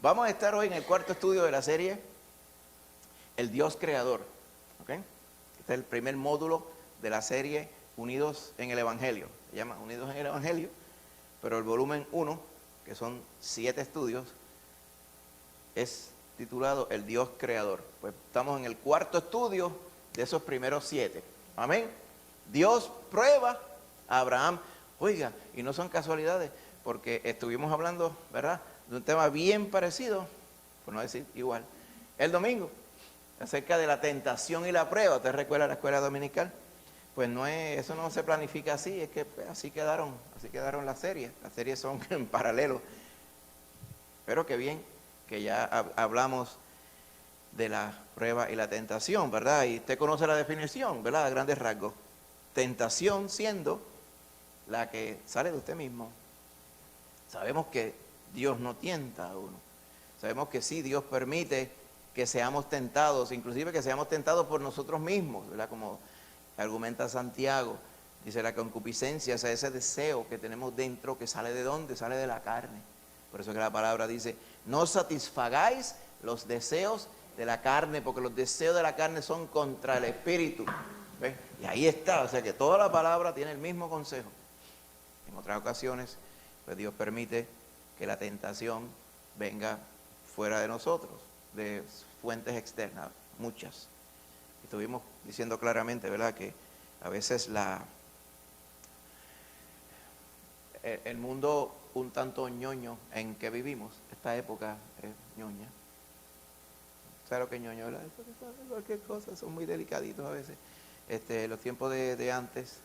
Vamos a estar hoy en el cuarto estudio de la serie El Dios Creador. ¿Okay? Este es el primer módulo de la serie Unidos en el Evangelio. Se llama Unidos en el Evangelio, pero el volumen 1, que son 7 estudios, es titulado El Dios Creador. Pues estamos en el cuarto estudio de esos primeros 7. Amén. Dios prueba a Abraham. Oiga, y no son casualidades, porque estuvimos hablando, ¿verdad?, de un tema bien parecido, por no decir igual, el domingo, acerca de la tentación y la prueba. ¿Usted recuerda la escuela dominical? Pues no es, eso no se planifica así, es que pues, así quedaron las series son en paralelo. Pero qué bien que ya hablamos de la prueba y la tentación, ¿verdad? Y usted conoce la definición, ¿verdad? A grandes rasgos. Tentación siendo la que sale de usted mismo. Sabemos que Dios no tienta a uno. Sabemos que sí, Dios permite que seamos tentados, inclusive que seamos tentados por nosotros mismos, ¿verdad? Como argumenta Santiago, dice la concupiscencia, o sea, ese deseo que tenemos dentro, que sale de ¿dónde? Sale de la carne. Por eso que la palabra dice, no satisfagáis los deseos de la carne, porque los deseos de la carne son contra el espíritu. ¿Ves? Y ahí está, o sea que toda la palabra tiene el mismo consejo. En otras ocasiones, pues Dios permite que la tentación venga fuera de nosotros, de fuentes externas, muchas. Estuvimos diciendo claramente, ¿verdad?, que a veces el mundo un tanto ñoño en que vivimos, esta época es ñoña. ¿Sabe lo que es ñoño? ¿Verdad? Cualquier cosa, son muy delicaditos a veces. Los tiempos de antes,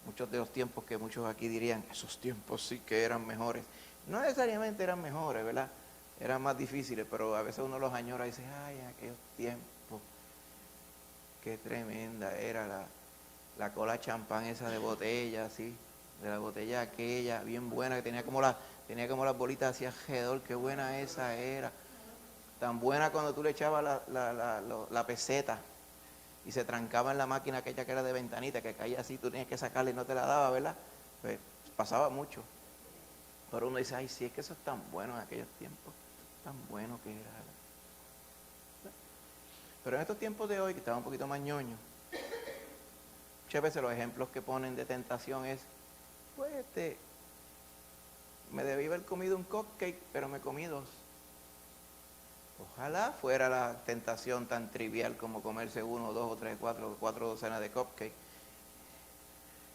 muchos de los tiempos que muchos aquí dirían, esos tiempos sí que eran mejores. No necesariamente eran mejores, ¿verdad? Eran más difíciles, pero a veces uno los añora y dice, ay, aquellos tiempos, qué tremenda era la cola champán esa de botella, así, de la botella aquella, bien buena, que tenía como las bolitas hacia alrededor, qué buena esa era. Tan buena cuando tú le echabas la peseta y se trancaba en la máquina aquella que era de ventanita, que caía así, tú tenías que sacarla y no te la daba, ¿verdad? Pues pasaba mucho. Pero uno dice, ay, sí, es que eso es tan bueno en aquellos tiempos, tan bueno que era. Pero en estos tiempos de hoy, que estaba un poquito más ñoño, muchas veces los ejemplos que ponen de tentación es, pues me debí haber comido un cupcake, pero me comí 2. Ojalá fuera la tentación tan trivial como comerse 1, 2 o 3, 4 docenas de cupcake.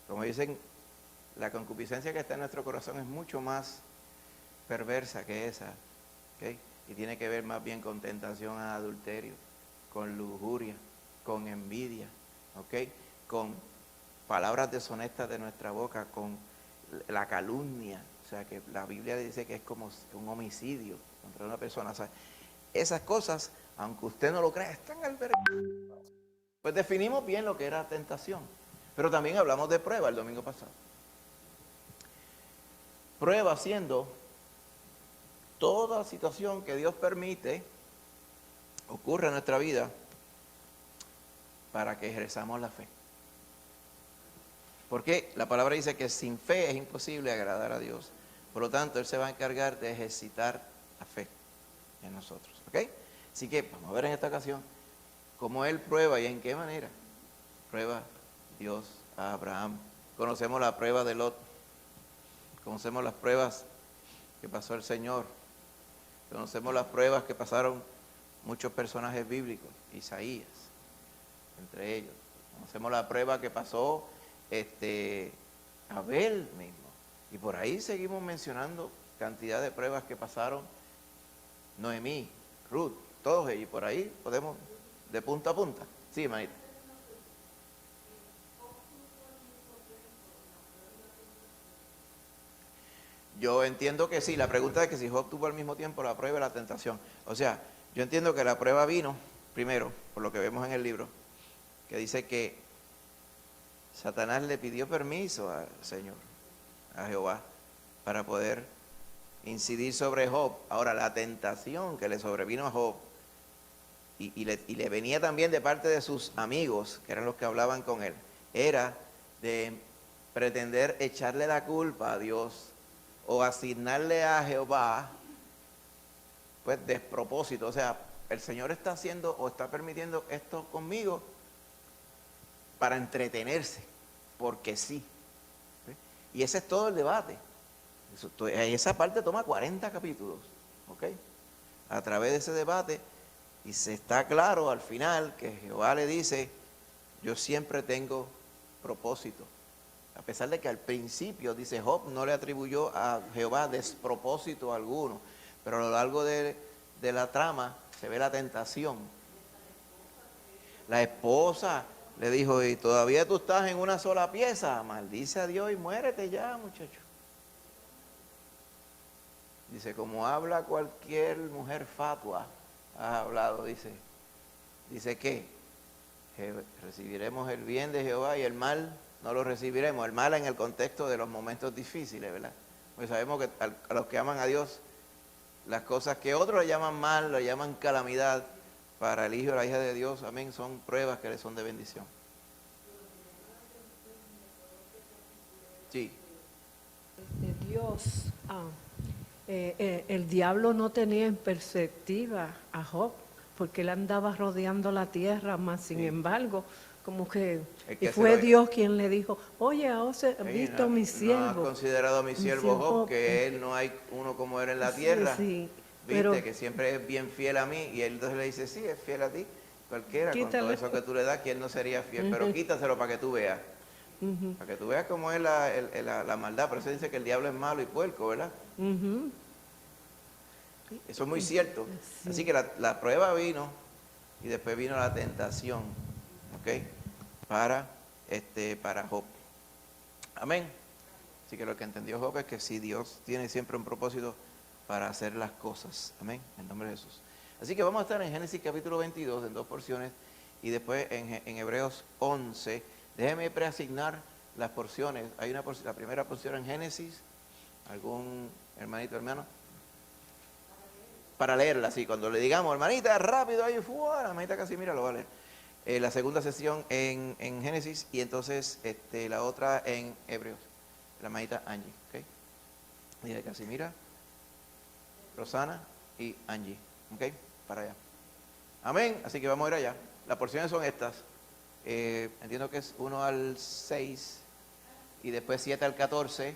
Como dicen, la concupiscencia que está en nuestro corazón es mucho más perversa que esa, ¿okay? Y tiene que ver más bien con tentación a adulterio, con lujuria, con envidia, ¿okay? Con palabras deshonestas de nuestra boca, con la calumnia. O sea, que la Biblia dice que es como un homicidio contra una persona. O sea, esas cosas, aunque usted no lo crea, están al ver. Pues definimos bien lo que era tentación. Pero también hablamos de prueba el domingo pasado. Prueba siendo toda situación que Dios permite ocurra en nuestra vida para que ejerzamos la fe. Porque la palabra dice que sin fe es imposible agradar a Dios. Por lo tanto, Él se va a encargar de ejercitar la fe en nosotros. ¿Ok? Así que vamos a ver en esta ocasión cómo Él prueba y en qué manera prueba Dios a Abraham. Conocemos la prueba de Lot. Conocemos las pruebas que pasó el Señor. Conocemos las pruebas que pasaron muchos personajes bíblicos, Isaías, entre ellos. Conocemos la prueba que pasó Abel mismo. Y por ahí seguimos mencionando cantidad de pruebas que pasaron Noemí, Ruth, todos ellos. Y por ahí podemos, de punta a punta. Sí, manita. Yo entiendo que sí, la pregunta es que si Job tuvo al mismo tiempo la prueba y la tentación. O sea, yo entiendo que la prueba vino, primero, por lo que vemos en el libro, que dice que Satanás le pidió permiso al Señor, a Jehová, para poder incidir sobre Job. Ahora, la tentación que le sobrevino a Job, y le venía también de parte de sus amigos, que eran los que hablaban con él, era de pretender echarle la culpa a Dios o asignarle a Jehová pues despropósito. O sea, el Señor está haciendo o está permitiendo esto conmigo para entretenerse, porque sí. Y ese es todo el debate. Esa parte toma 40 capítulos, ¿ok? A través de ese debate, y se está claro al final que Jehová le dice, yo siempre tengo propósito. A pesar de que al principio, dice Job, no le atribuyó a Jehová despropósito alguno, pero a lo largo de la trama se ve la tentación. La esposa le dijo, y todavía tú estás en una sola pieza, maldice a Dios y muérete ya, muchacho. Dice, como habla cualquier mujer fatua, ha hablado, dice que recibiremos el bien de Jehová y el mal no lo recibiremos. El mal en el contexto de los momentos difíciles, ¿verdad? Pues sabemos que a los que aman a Dios, las cosas que otros le llaman mal, le llaman calamidad, para el hijo o la hija de Dios, amén, son pruebas que le son de bendición. Sí. Dios, el diablo no tenía en perspectiva a Job, porque él andaba rodeando la tierra, más sin embargo, como que y fue Dios quien le dijo, oye, ¿has visto a mi siervo? ¿No has considerado a mi siervo Job, que él no hay uno como él en la tierra? Sí, viste, pero, que siempre es bien fiel a mí, y él entonces le dice, sí, es fiel a ti, cualquiera, con todo eso que tú le das, ¿quién no sería fiel? Pero quítaselo para que tú veas, para que tú veas cómo es la maldad. Por eso dice que el diablo es malo y puerco, ¿verdad? Eso es muy cierto. Sí. Así que la prueba vino, y después vino la tentación, ¿ok? Para Job. Amén. Así que lo que entendió Job es que sí, Dios tiene siempre un propósito para hacer las cosas. Amén. En nombre de Jesús. Así que vamos a estar en Génesis capítulo 22 en dos porciones, y después en Hebreos 11. Déjeme preasignar las porciones. Hay la primera porción en Génesis. ¿Algún hermano? Para leerla, sí. Cuando le digamos, hermanita, rápido ahí, la hermanita Casimira lo va a leer. La segunda sesión en Génesis, y entonces la otra en Hebreos. La hermanita Angie, ¿ok? Mira, Casimira, Rosana y Angie, ¿ok? Para allá. Amén. Así que vamos a ir allá. Las porciones son estas. Entiendo que es 1 al 6 y después 7 al 14,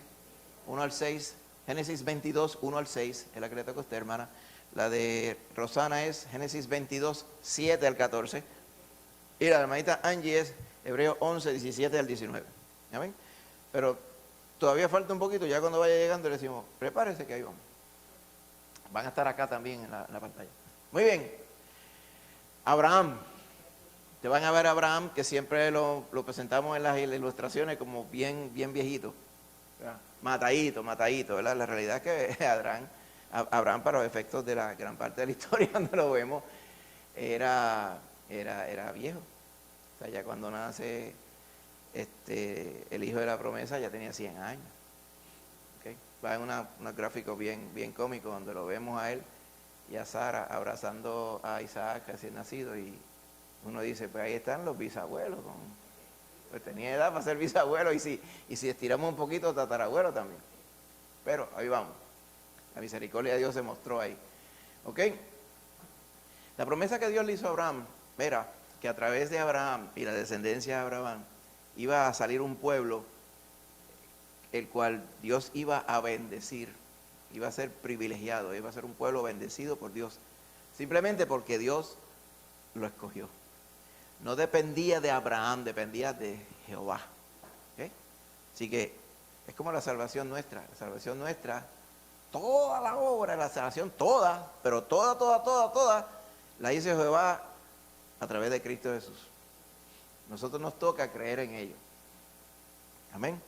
1 al 6, Génesis 22, 1 al 6, es la que le toca a usted, hermana. La de Rosana es Génesis 22, 7 al 14. Y la hermanita Angie es Hebreos 11, 17 al 19. ¿Amén? Pero todavía falta un poquito, ya cuando vaya llegando le decimos, prepárese que ahí vamos. Van a estar acá también en la pantalla. Muy bien. Abraham. Te van a ver a Abraham, que siempre lo presentamos en las ilustraciones como bien viejito. ¿Verdad? Matadito, ¿verdad? La realidad es que Abraham, para los efectos de la gran parte de la historia, donde lo vemos, era viejo. O sea, ya cuando nace el hijo de la promesa ya tenía 100 años. ¿Okay? Va en unos gráficos bien cómicos donde lo vemos a él y a Sara abrazando a Isaac recién nacido, y uno dice, pues ahí están los bisabuelos, pues tenía edad para ser bisabuelo, y si estiramos un poquito, tatarabuelo también. Pero ahí vamos, la misericordia de Dios se mostró ahí. ¿Ok? La promesa que Dios le hizo a Abraham era que a través de Abraham y la descendencia de Abraham iba a salir un pueblo el cual Dios iba a bendecir, iba a ser privilegiado, iba a ser un pueblo bendecido por Dios, simplemente porque Dios lo escogió. No dependía de Abraham, dependía de Jehová. ¿Okay? Así que es como la salvación nuestra. La salvación nuestra, toda la obra, la salvación, toda, pero toda, la hizo Jehová a través de Cristo Jesús. Nosotros nos toca creer en ello. Amén.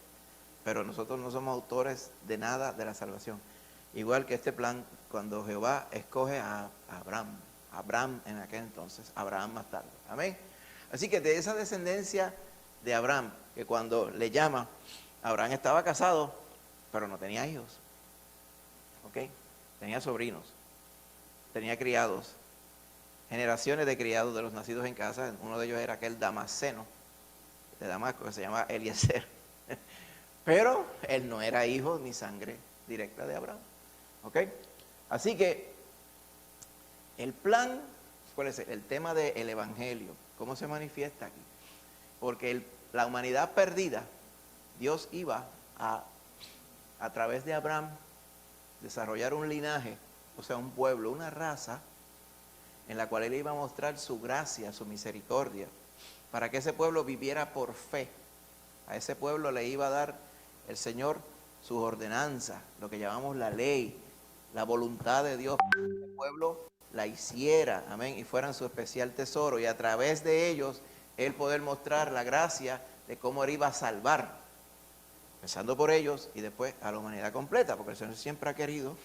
Pero nosotros no somos autores de nada de la salvación. Igual que este plan, cuando Jehová escoge a Abraham en aquel entonces, Abraham más tarde. Amén. Así que de esa descendencia de Abraham, que cuando le llama, Abraham estaba casado, pero no tenía hijos. ¿Ok? Tenía sobrinos, tenía criados, generaciones de criados de los nacidos en casa. Uno de ellos era aquel Damasceno de Damasco, que se llama Eliezer. Pero él no era hijo ni sangre directa de Abraham. ¿Ok? Así que El plan, ¿cuál es el tema del Evangelio? ¿Cómo se manifiesta aquí? Porque la humanidad perdida, Dios iba a través de Abraham, desarrollar un linaje, o sea, un pueblo, una raza, en la cual Él iba a mostrar su gracia, su misericordia, para que ese pueblo viviera por fe. A ese pueblo le iba a dar el Señor sus ordenanzas, lo que llamamos la ley, la voluntad de Dios, para que el pueblo la hiciera, amén, y fueran su especial tesoro, y a través de ellos, Él poder mostrar la gracia de cómo Él iba a salvar, empezando por ellos y después a la humanidad completa, porque el Señor siempre ha querido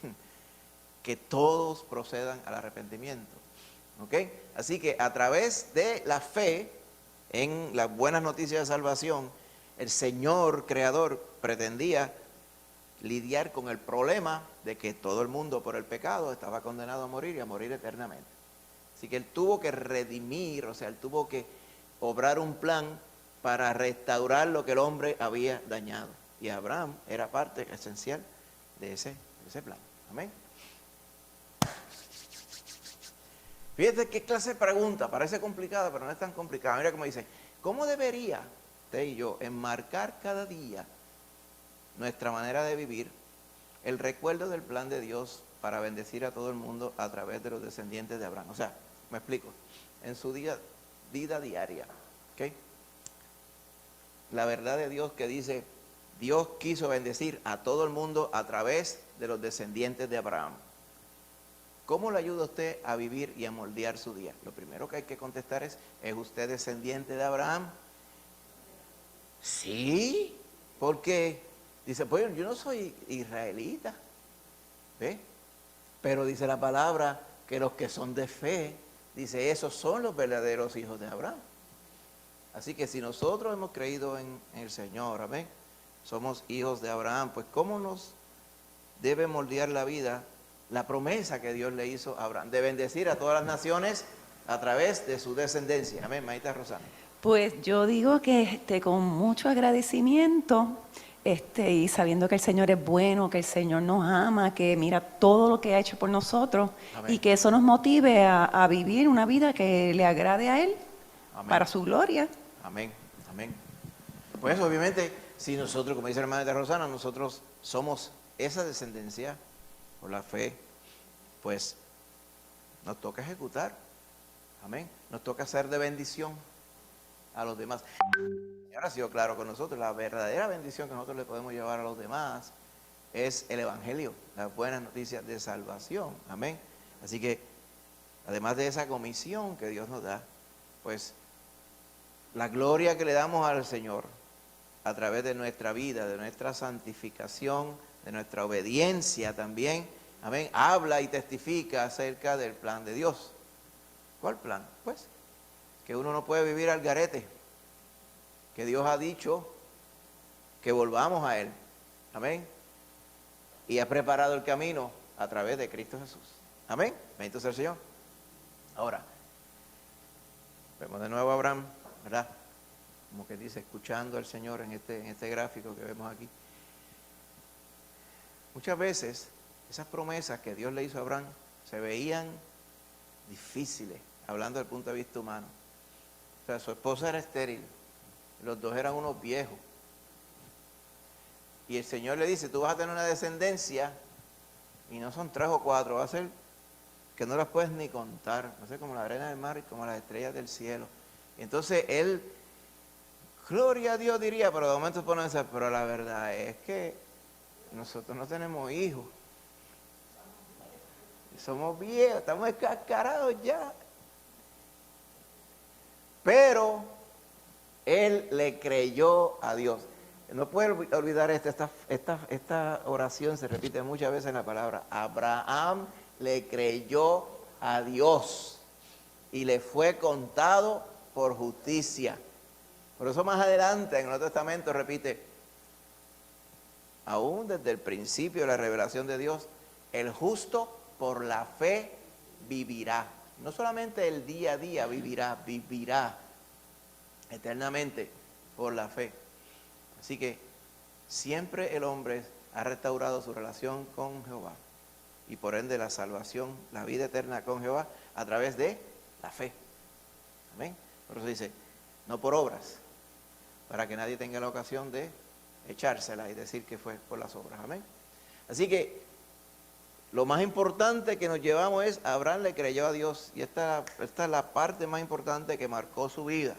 que todos procedan al arrepentimiento. ¿Ok? Así que a través de la fe en las buenas noticias de salvación, el Señor Creador pretendía lidiar con el problema de que todo el mundo por el pecado estaba condenado a morir y a morir eternamente. Así que Él tuvo que redimir, o sea, Él tuvo que obrar un plan para restaurar lo que el hombre había dañado. Y Abraham era parte esencial de ese plan. Amén. Fíjate qué clase de pregunta, parece complicada, pero no es tan complicada. Mira cómo dice, ¿cómo debería usted y yo enmarcar cada día nuestra manera de vivir, el recuerdo del plan de Dios para bendecir a todo el mundo a través de los descendientes de Abraham? O sea, me explico, en su vida diaria, ¿ok? La verdad de Dios que dice, Dios quiso bendecir a todo el mundo a través de los descendientes de Abraham. ¿Cómo le ayuda a usted a vivir y a moldear su día? Lo primero que hay que contestar ¿es usted descendiente de Abraham? Sí, porque dice, pues yo no soy israelita, ¿ve? Pero dice la palabra que los que son de fe, dice, esos son los verdaderos hijos de Abraham. Así que si nosotros hemos creído en el Señor, amén, somos hijos de Abraham, pues ¿cómo nos debe moldear la vida? La promesa que Dios le hizo a Abraham, de bendecir a todas las naciones a través de su descendencia. Amén, Maíta Rosana. Pues yo digo que con mucho agradecimiento, y sabiendo que el Señor es bueno, que el Señor nos ama, que mira todo lo que ha hecho por nosotros, amén, y que eso nos motive a vivir una vida que le agrade a Él, amén, para su gloria. Amén, amén. Pues obviamente, si nosotros, como dice la hermana de Rosana, nosotros somos esa descendencia por la fe, pues nos toca ejecutar, amén, nos toca ser de bendición a los demás. Y ahora ha sido claro con nosotros, la verdadera bendición que nosotros le podemos llevar a los demás es el Evangelio, las buenas noticias de salvación, amén. Así que, además de esa comisión que Dios nos da, pues la gloria que le damos al Señor a través de nuestra vida, de nuestra santificación, de nuestra obediencia también, amén, habla y testifica acerca del plan de Dios. ¿Cuál plan? Pues que uno no puede vivir al garete, que Dios ha dicho que volvamos a Él, amén, y ha preparado el camino a través de Cristo Jesús, amén, bendito sea el Señor. Ahora, vemos de nuevo a Abraham, ¿verdad? Como que dice, escuchando al Señor en este gráfico que vemos aquí. Muchas veces esas promesas que Dios le hizo a Abraham se veían difíciles, hablando desde el punto de vista humano. O sea, su esposa era estéril, los dos eran unos viejos. Y el Señor le dice, tú vas a tener una descendencia, y no son 3 o 4, va a ser que no las puedes ni contar, va a ser como la arena del mar y como las estrellas del cielo. Y entonces él, gloria a Dios diría, pero de momento pone esa, pero la verdad es que nosotros no tenemos hijos. Somos viejos, estamos escascarados ya. Pero él le creyó a Dios. No puede olvidar esta oración se repite muchas veces en la palabra. Abraham le creyó a Dios y le fue contado por justicia. Por eso más adelante en el Nuevo Testamento repite, aún desde el principio de la revelación de Dios, el justo por la fe vivirá. No solamente el día a día vivirá eternamente por la fe. Así que siempre el hombre ha restaurado su relación con Jehová y por ende la salvación, la vida eterna con Jehová a través de la fe. Amén. Por eso dice, no por obras, para que nadie tenga la ocasión de echársela y decir que fue por las obras. Amén. Así que lo más importante que nos llevamos es, Abraham le creyó a Dios, y esta es la parte más importante que marcó su vida.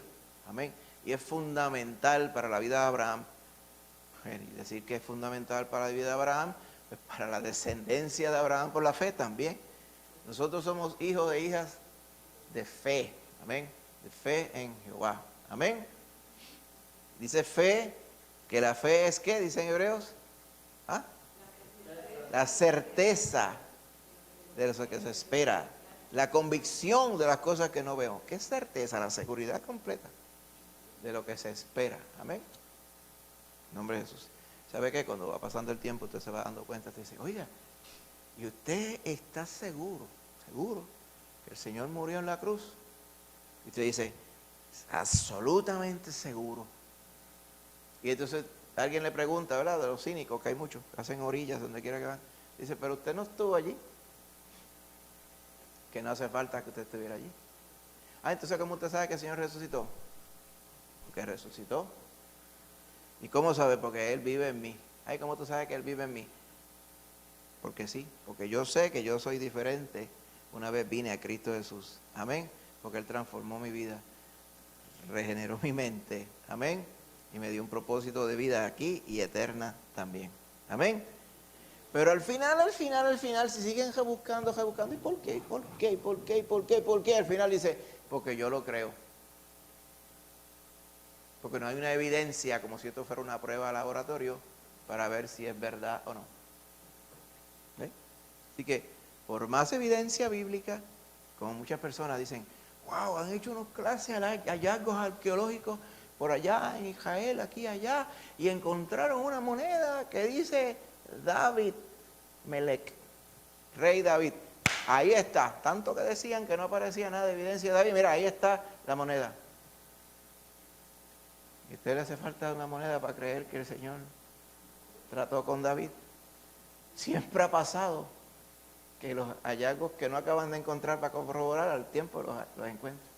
Amén. Y es fundamental para la vida de Abraham. Y decir que es fundamental para la vida de Abraham, pues para la descendencia de Abraham por la fe también. Nosotros somos hijos e hijas de fe. Amén. De fe en Jehová. Amén. Dice fe, que la fe es ¿qué? Dicen Hebreos. ¿Ah? La certeza de lo que se espera. La convicción de las cosas que no veo. ¿Qué certeza? La seguridad completa de lo que se espera. Amén. En nombre de Jesús. ¿Sabe qué? Cuando va pasando el tiempo, usted se va dando cuenta, usted dice, oiga, ¿y usted está seguro que el Señor murió en la cruz? Y usted dice, absolutamente seguro. Y entonces alguien le pregunta, ¿verdad? De los cínicos, que hay muchos, que hacen orillas donde quiera que van. Dice, pero usted no estuvo allí. Que no hace falta que usted estuviera allí. Ah, entonces ¿cómo usted sabe que el Señor resucitó? Porque resucitó. ¿Y cómo sabe? Porque Él vive en mí. Ay, ¿cómo tú sabes que Él vive en mí? Porque sí, porque yo sé que yo soy diferente una vez vine a Cristo Jesús. Amén. Porque Él transformó mi vida, regeneró mi mente. Amén. Y me dio un propósito de vida aquí y eterna también. Amén. Pero al final, si siguen buscando, ¿y por qué? ¿Por qué? Al final dice, porque yo lo creo. Porque no hay una evidencia, como si esto fuera una prueba de laboratorio, para ver si es verdad o no. ¿Ve? Así que, por más evidencia bíblica, como muchas personas dicen, wow, han hecho unas clases, hallazgos arqueológicos por allá en Israel, aquí, allá, y encontraron una moneda que dice David Melech, rey David. Ahí está, tanto que decían que no aparecía nada de evidencia de David, mira, ahí está la moneda. ¿Y a usted le hace falta una moneda para creer que el Señor trató con David? Siempre ha pasado que los hallazgos que no acaban de encontrar para corroborar, al tiempo los encuentran.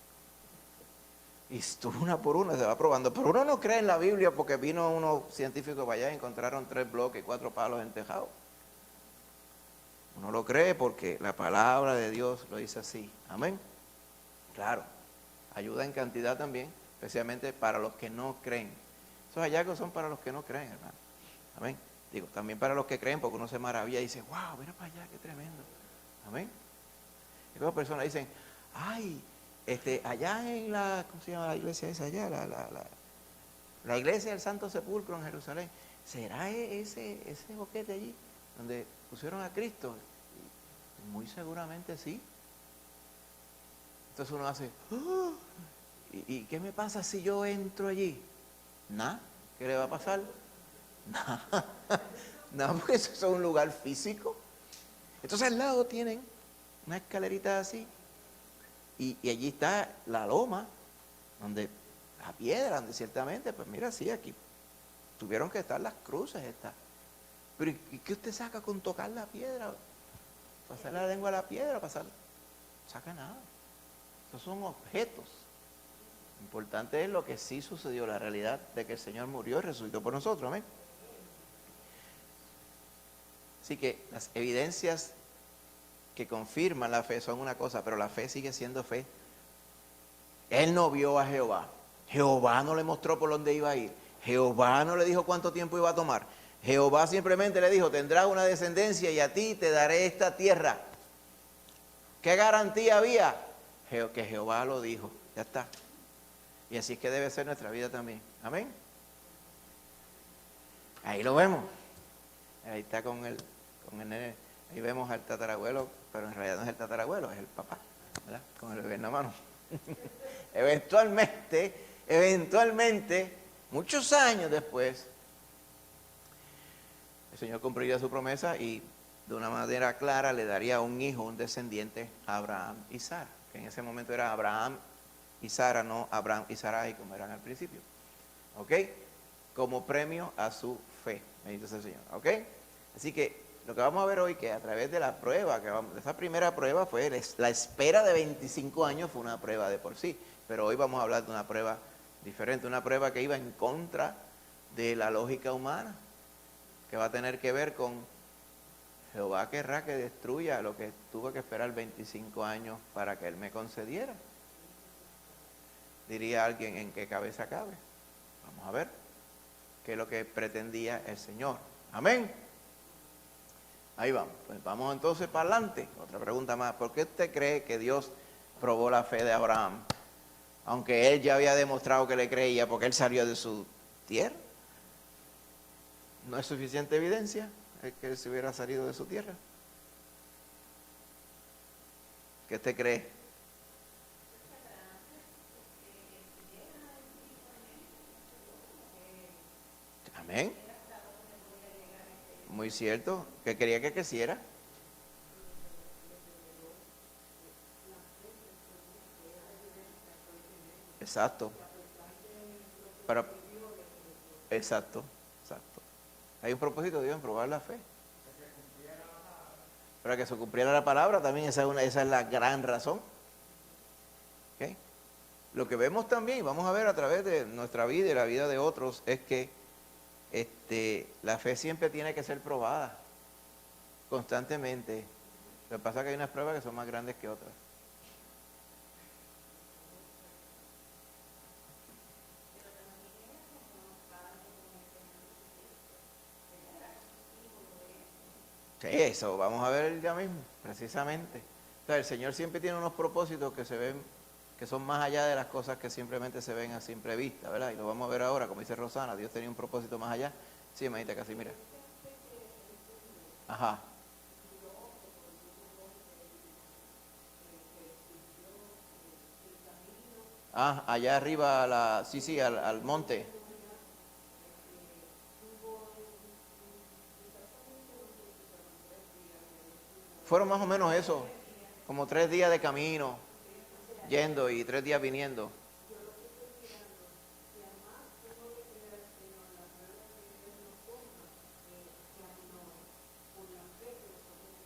Y una por una se va probando. Pero uno no cree en la Biblia porque vino unos científicos para allá y encontraron 3 bloques, 4 palos en tejado. Uno lo cree porque la palabra de Dios lo dice así. Amén. Claro, ayuda en cantidad también, especialmente para los que no creen. Esos hallazgos son para los que no creen, hermano. Amén. Digo, también para los que creen, porque uno se maravilla y dice, wow, mira para allá, qué tremendo. Amén. Y luego personas dicen, ay, allá en la, ¿cómo se llama la iglesia esa allá? La iglesia del Santo Sepulcro en Jerusalén. ¿Será ese boquete allí donde pusieron a Cristo? Y muy seguramente sí. Entonces uno hace, oh, ¿y qué me pasa si yo entro allí? Nada. ¿Qué le va a pasar? Nada. Nada, porque eso es un lugar físico. Entonces al lado tienen una escalerita así. Y allí está la loma, donde la piedra, donde ciertamente, pues mira, sí, aquí tuvieron que estar las cruces estas. Pero ¿y qué usted saca con tocar la piedra? Pasar la lengua a la piedra, pasar. No saca nada. Esos son objetos. Lo importante es lo que sí sucedió, la realidad de que el Señor murió y resucitó por nosotros. Amén. Así que las evidencias que confirman la fe son una cosa, pero la fe sigue siendo fe. Él no vio a Jehová. Jehová no le mostró por dónde iba a ir. Jehová no le dijo cuánto tiempo iba a tomar. Jehová simplemente le dijo, tendrás una descendencia y a ti te daré esta tierra. ¿Qué garantía había? Que Jehová lo dijo. Ya está. Y así es que debe ser nuestra vida también. Amén. Ahí lo vemos. Ahí está con el nene. Ahí vemos al tatarabuelo, pero en realidad no es el tatarabuelo, es el papá, ¿verdad? Con el bebé en la mano. Eventualmente, muchos años después, el Señor cumpliría su promesa y de una manera clara le daría un hijo, un descendiente a Abraham y Sara, que en ese momento era Abraham y Sara, no Abraham y Sarai como eran al principio. ¿Ok? Como premio a su fe. Bendito sea el Señor. ¿Ok? Así que lo que vamos a ver hoy, que a través de la prueba, esa primera prueba fue la espera de 25 años, fue una prueba de por sí, pero hoy vamos a hablar de una prueba diferente, una prueba que iba en contra de la lógica humana, que va a tener que ver con Jehová querrá que destruya lo que tuvo que esperar 25 años para que Él me concediera. Diría alguien, ¿en qué cabeza cabe? Vamos a ver qué es lo que pretendía el Señor. Amén. Ahí vamos. Pues vamos entonces para adelante. Otra pregunta más. ¿Por qué usted cree que Dios probó la fe de Abraham? Aunque él ya había demostrado que le creía porque él salió de su tierra. ¿No es suficiente evidencia el que él se hubiera salido de su tierra? ¿Qué usted cree? Amén. Muy cierto. ¿Qué quería que creciera? Exacto. Exacto. Hay un propósito de Dios en probar la fe. Para que se cumpliera la palabra también, esa es la gran razón. ¿Okay? Lo que vemos también, y vamos a ver a través de nuestra vida y la vida de otros, es que la fe siempre tiene que ser probada constantemente. Lo que pasa es que hay unas pruebas que son más grandes que otras. Sí, eso vamos a ver ya mismo, precisamente. O sea, el Señor siempre tiene unos propósitos que se ven, que son más allá de las cosas que simplemente se ven a simple vista, ¿verdad? Y lo vamos a ver ahora, como dice Rosana, Dios tenía un propósito más allá. Sí, manita, casi, mira. Ajá. Ah, allá arriba, al monte. Fueron más o menos eso, como 3 días de camino, yendo y 3 días viniendo.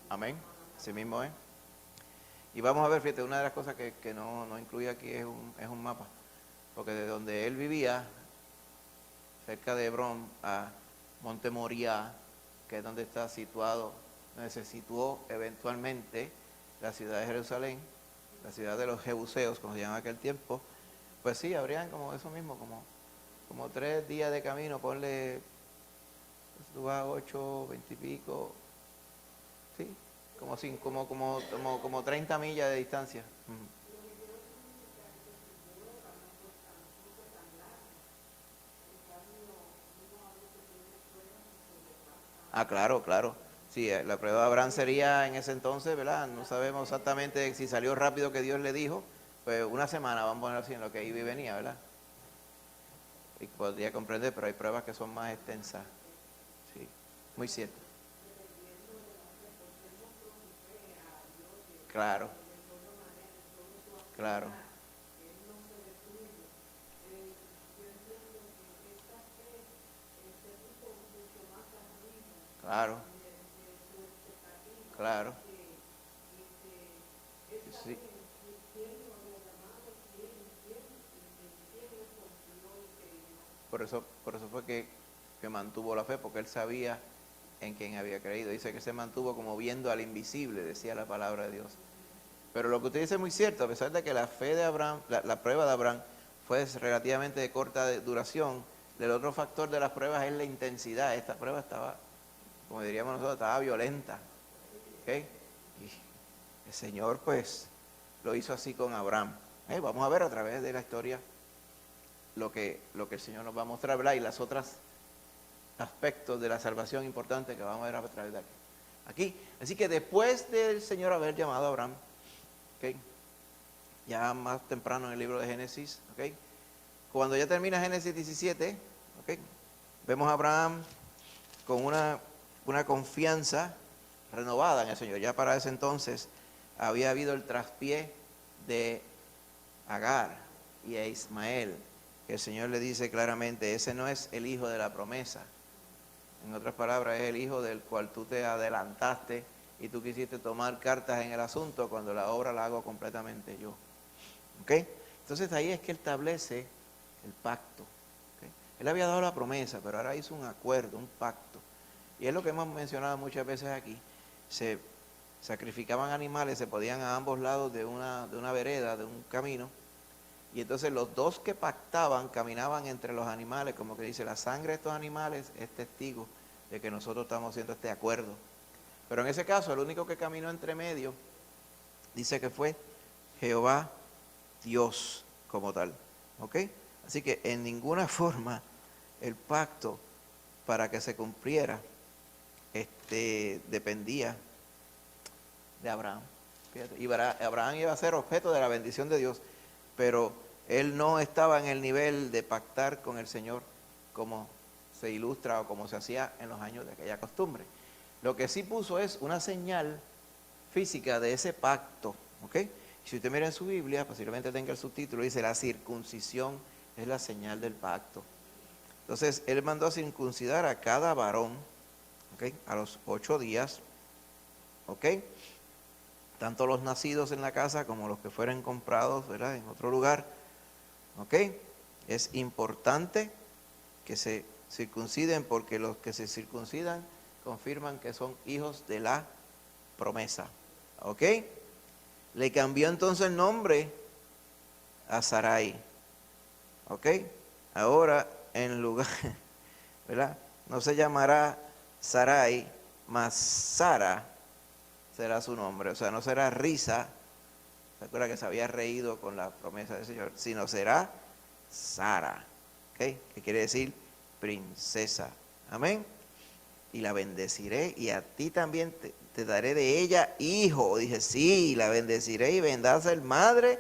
Amén, así mismo es. Y vamos a ver, fíjate, una de las cosas que no incluye aquí es un mapa, porque de donde él vivía, cerca de Hebrón, a Monte Moriah, que es donde está situado, donde se situó eventualmente la ciudad de Jerusalén, la ciudad de los Jebuseos, como se llama aquel tiempo, pues sí, habrían como eso mismo, como 3 días de camino, ponle, pues tú vas 8, 20 y pico, sí, como 30 millas de distancia. Ah, claro, claro. Sí, la prueba de Abraham sería en ese entonces, ¿verdad? No sabemos exactamente si salió rápido que Dios le dijo, pues una semana, vamos a poner así, en lo que iba y venía, ¿verdad? Y podría comprender, pero hay pruebas que son más extensas. Sí, muy cierto. Claro, claro. Claro, claro. Sí. Por eso fue que mantuvo la fe, porque él sabía en quien había creído. Dice que se mantuvo como viendo al invisible, decía la palabra de Dios. Pero lo que usted dice es muy cierto, a pesar de que la fe de Abraham, la prueba de Abraham fue relativamente de corta duración, el otro factor de las pruebas es la intensidad. Esta prueba estaba, como diríamos nosotros, estaba violenta. ¿Okay? Y el Señor pues lo hizo así con Abraham. Vamos a ver a través de la historia lo que el Señor nos va a mostrar, ¿verdad? Y las otras aspectos de la salvación importantes que vamos a ver a través de aquí. Así que después del Señor haber llamado a Abraham, ¿okay? Ya más temprano en el libro de Génesis, ¿okay? Cuando ya termina Génesis 17, ¿okay? Vemos a Abraham con una confianza renovada en el Señor. Ya para ese entonces había habido el traspié de Agar y a Ismael, que el Señor le dice claramente, ese no es el hijo de la promesa. En otras palabras, es el hijo del cual tú te adelantaste y tú quisiste tomar cartas en el asunto cuando la obra la hago completamente yo. ¿Ok? Entonces ahí es que establece el pacto. ¿Okay? Él había dado la promesa, pero ahora hizo un acuerdo, un pacto. Y es lo que hemos mencionado muchas veces aquí. Se sacrificaban animales, se podían a ambos lados de una vereda, de un camino. Y entonces los dos que pactaban caminaban entre los animales, como que dice, la sangre de estos animales es testigo de que nosotros estamos haciendo este acuerdo. Pero en ese caso, el único que caminó entre medio, dice que fue Jehová Dios como tal. ¿Ok? Así que en ninguna forma el pacto para que se cumpliera dependía de Abraham. Fíjate, y Abraham iba a ser objeto de la bendición de Dios, pero él no estaba en el nivel de pactar con el Señor como se ilustra o como se hacía en los años de aquella costumbre. Lo que sí puso es una señal física de ese pacto, ¿ok? Si usted mira en su Biblia, posiblemente tenga el subtítulo, dice la circuncisión es la señal del pacto. Entonces, él mandó a circuncidar a cada varón, ¿ok? A los 8 días, ¿ok? Tanto los nacidos en la casa como los que fueran comprados, ¿verdad?, en otro lugar, ¿ok? Es importante que se circunciden porque los que se circuncidan confirman que son hijos de la promesa, ¿ok? Le cambió entonces el nombre a Sarai, ¿ok? Ahora en lugar, ¿verdad?, no se llamará Sarai, mas Sara será su nombre, o sea, no será Risa, ¿se acuerda que se había reído con la promesa del Señor? Sino será Sara, ¿ok? Que quiere decir princesa, amén. Y la bendeciré y a ti también te daré de ella hijo. Dije, sí, la bendeciré y vendrá a ser madre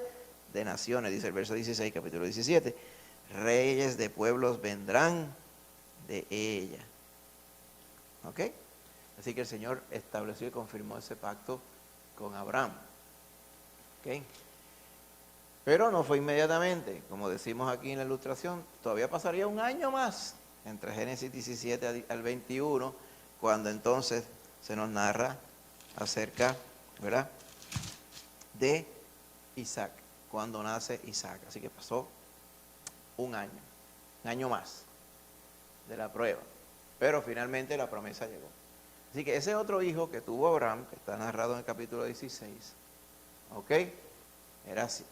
de naciones, dice el verso 16, capítulo 17. Reyes de pueblos vendrán de ella. ¿Ok? Así que el Señor estableció y confirmó ese pacto con Abraham. ¿Ok? Pero no fue inmediatamente, como decimos aquí en la ilustración, todavía pasaría un año más, entre Génesis 17 al 21, cuando entonces se nos narra acerca, ¿verdad?, de Isaac, cuando nace Isaac. Así que pasó un año más de la prueba, pero finalmente la promesa llegó. Así que ese otro hijo que tuvo Abraham, que está narrado en el capítulo 16, ¿ok?,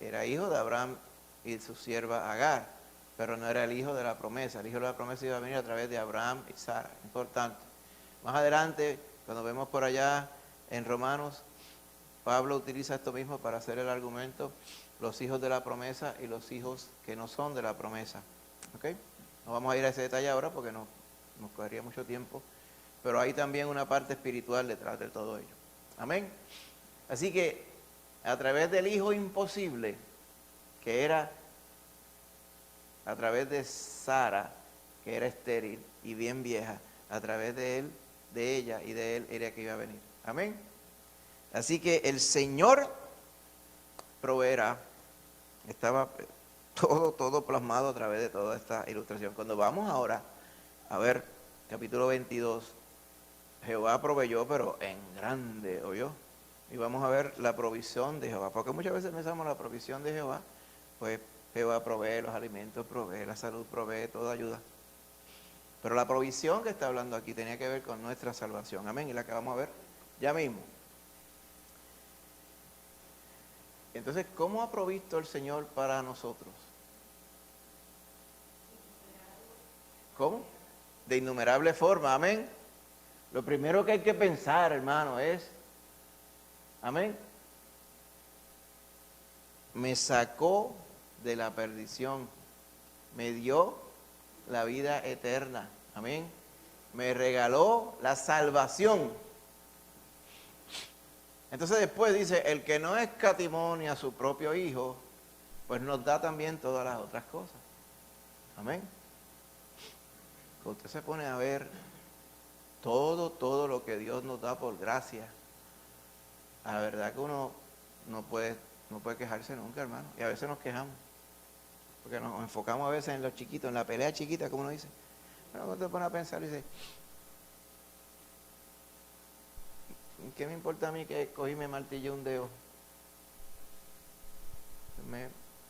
era hijo de Abraham y su sierva Agar, pero no era el hijo de la promesa. El hijo de la promesa iba a venir a través de Abraham y Sara. Importante. Más adelante, cuando vemos por allá en Romanos, Pablo utiliza esto mismo para hacer el argumento, los hijos de la promesa y los hijos que no son de la promesa. ¿Ok? No vamos a ir a ese detalle ahora porque nos cogería mucho tiempo, pero hay también una parte espiritual detrás de todo ello. Amén. Así que a través del hijo imposible, que era a través de Sara, que era estéril y bien vieja, a través de él, de ella y de él era que iba a venir. Amén. Así que el Señor proveerá. Estaba todo plasmado a través de toda esta ilustración. Cuando vamos ahora a ver capítulo 22, Jehová proveyó, pero en grande, ¿oyó? Y vamos a ver la provisión de Jehová, porque muchas veces pensamos la provisión de Jehová, pues Jehová provee los alimentos, provee la salud, provee toda ayuda. Pero la provisión que está hablando aquí tenía que ver con nuestra salvación, amén, y la que vamos a ver ya mismo. Entonces, ¿cómo ha provisto el Señor para nosotros? ¿Cómo? De innumerables formas, amén. Lo primero que hay que pensar, hermano, es, amén, me sacó de la perdición, me dio la vida eterna, amén, me regaló la salvación. Entonces después dice, el que no escatimó ni a su propio hijo, pues nos da también todas las otras cosas, amén. Cuando usted se pone a ver todo lo que Dios nos da por gracia, la verdad que uno no puede quejarse nunca, hermano. Y a veces nos quejamos, porque nos enfocamos a veces en los chiquitos, en la pelea chiquita, como uno dice. Pero cuando te pones a pensar, dice, ¿qué me importa a mí que cogí y me martillé un dedo?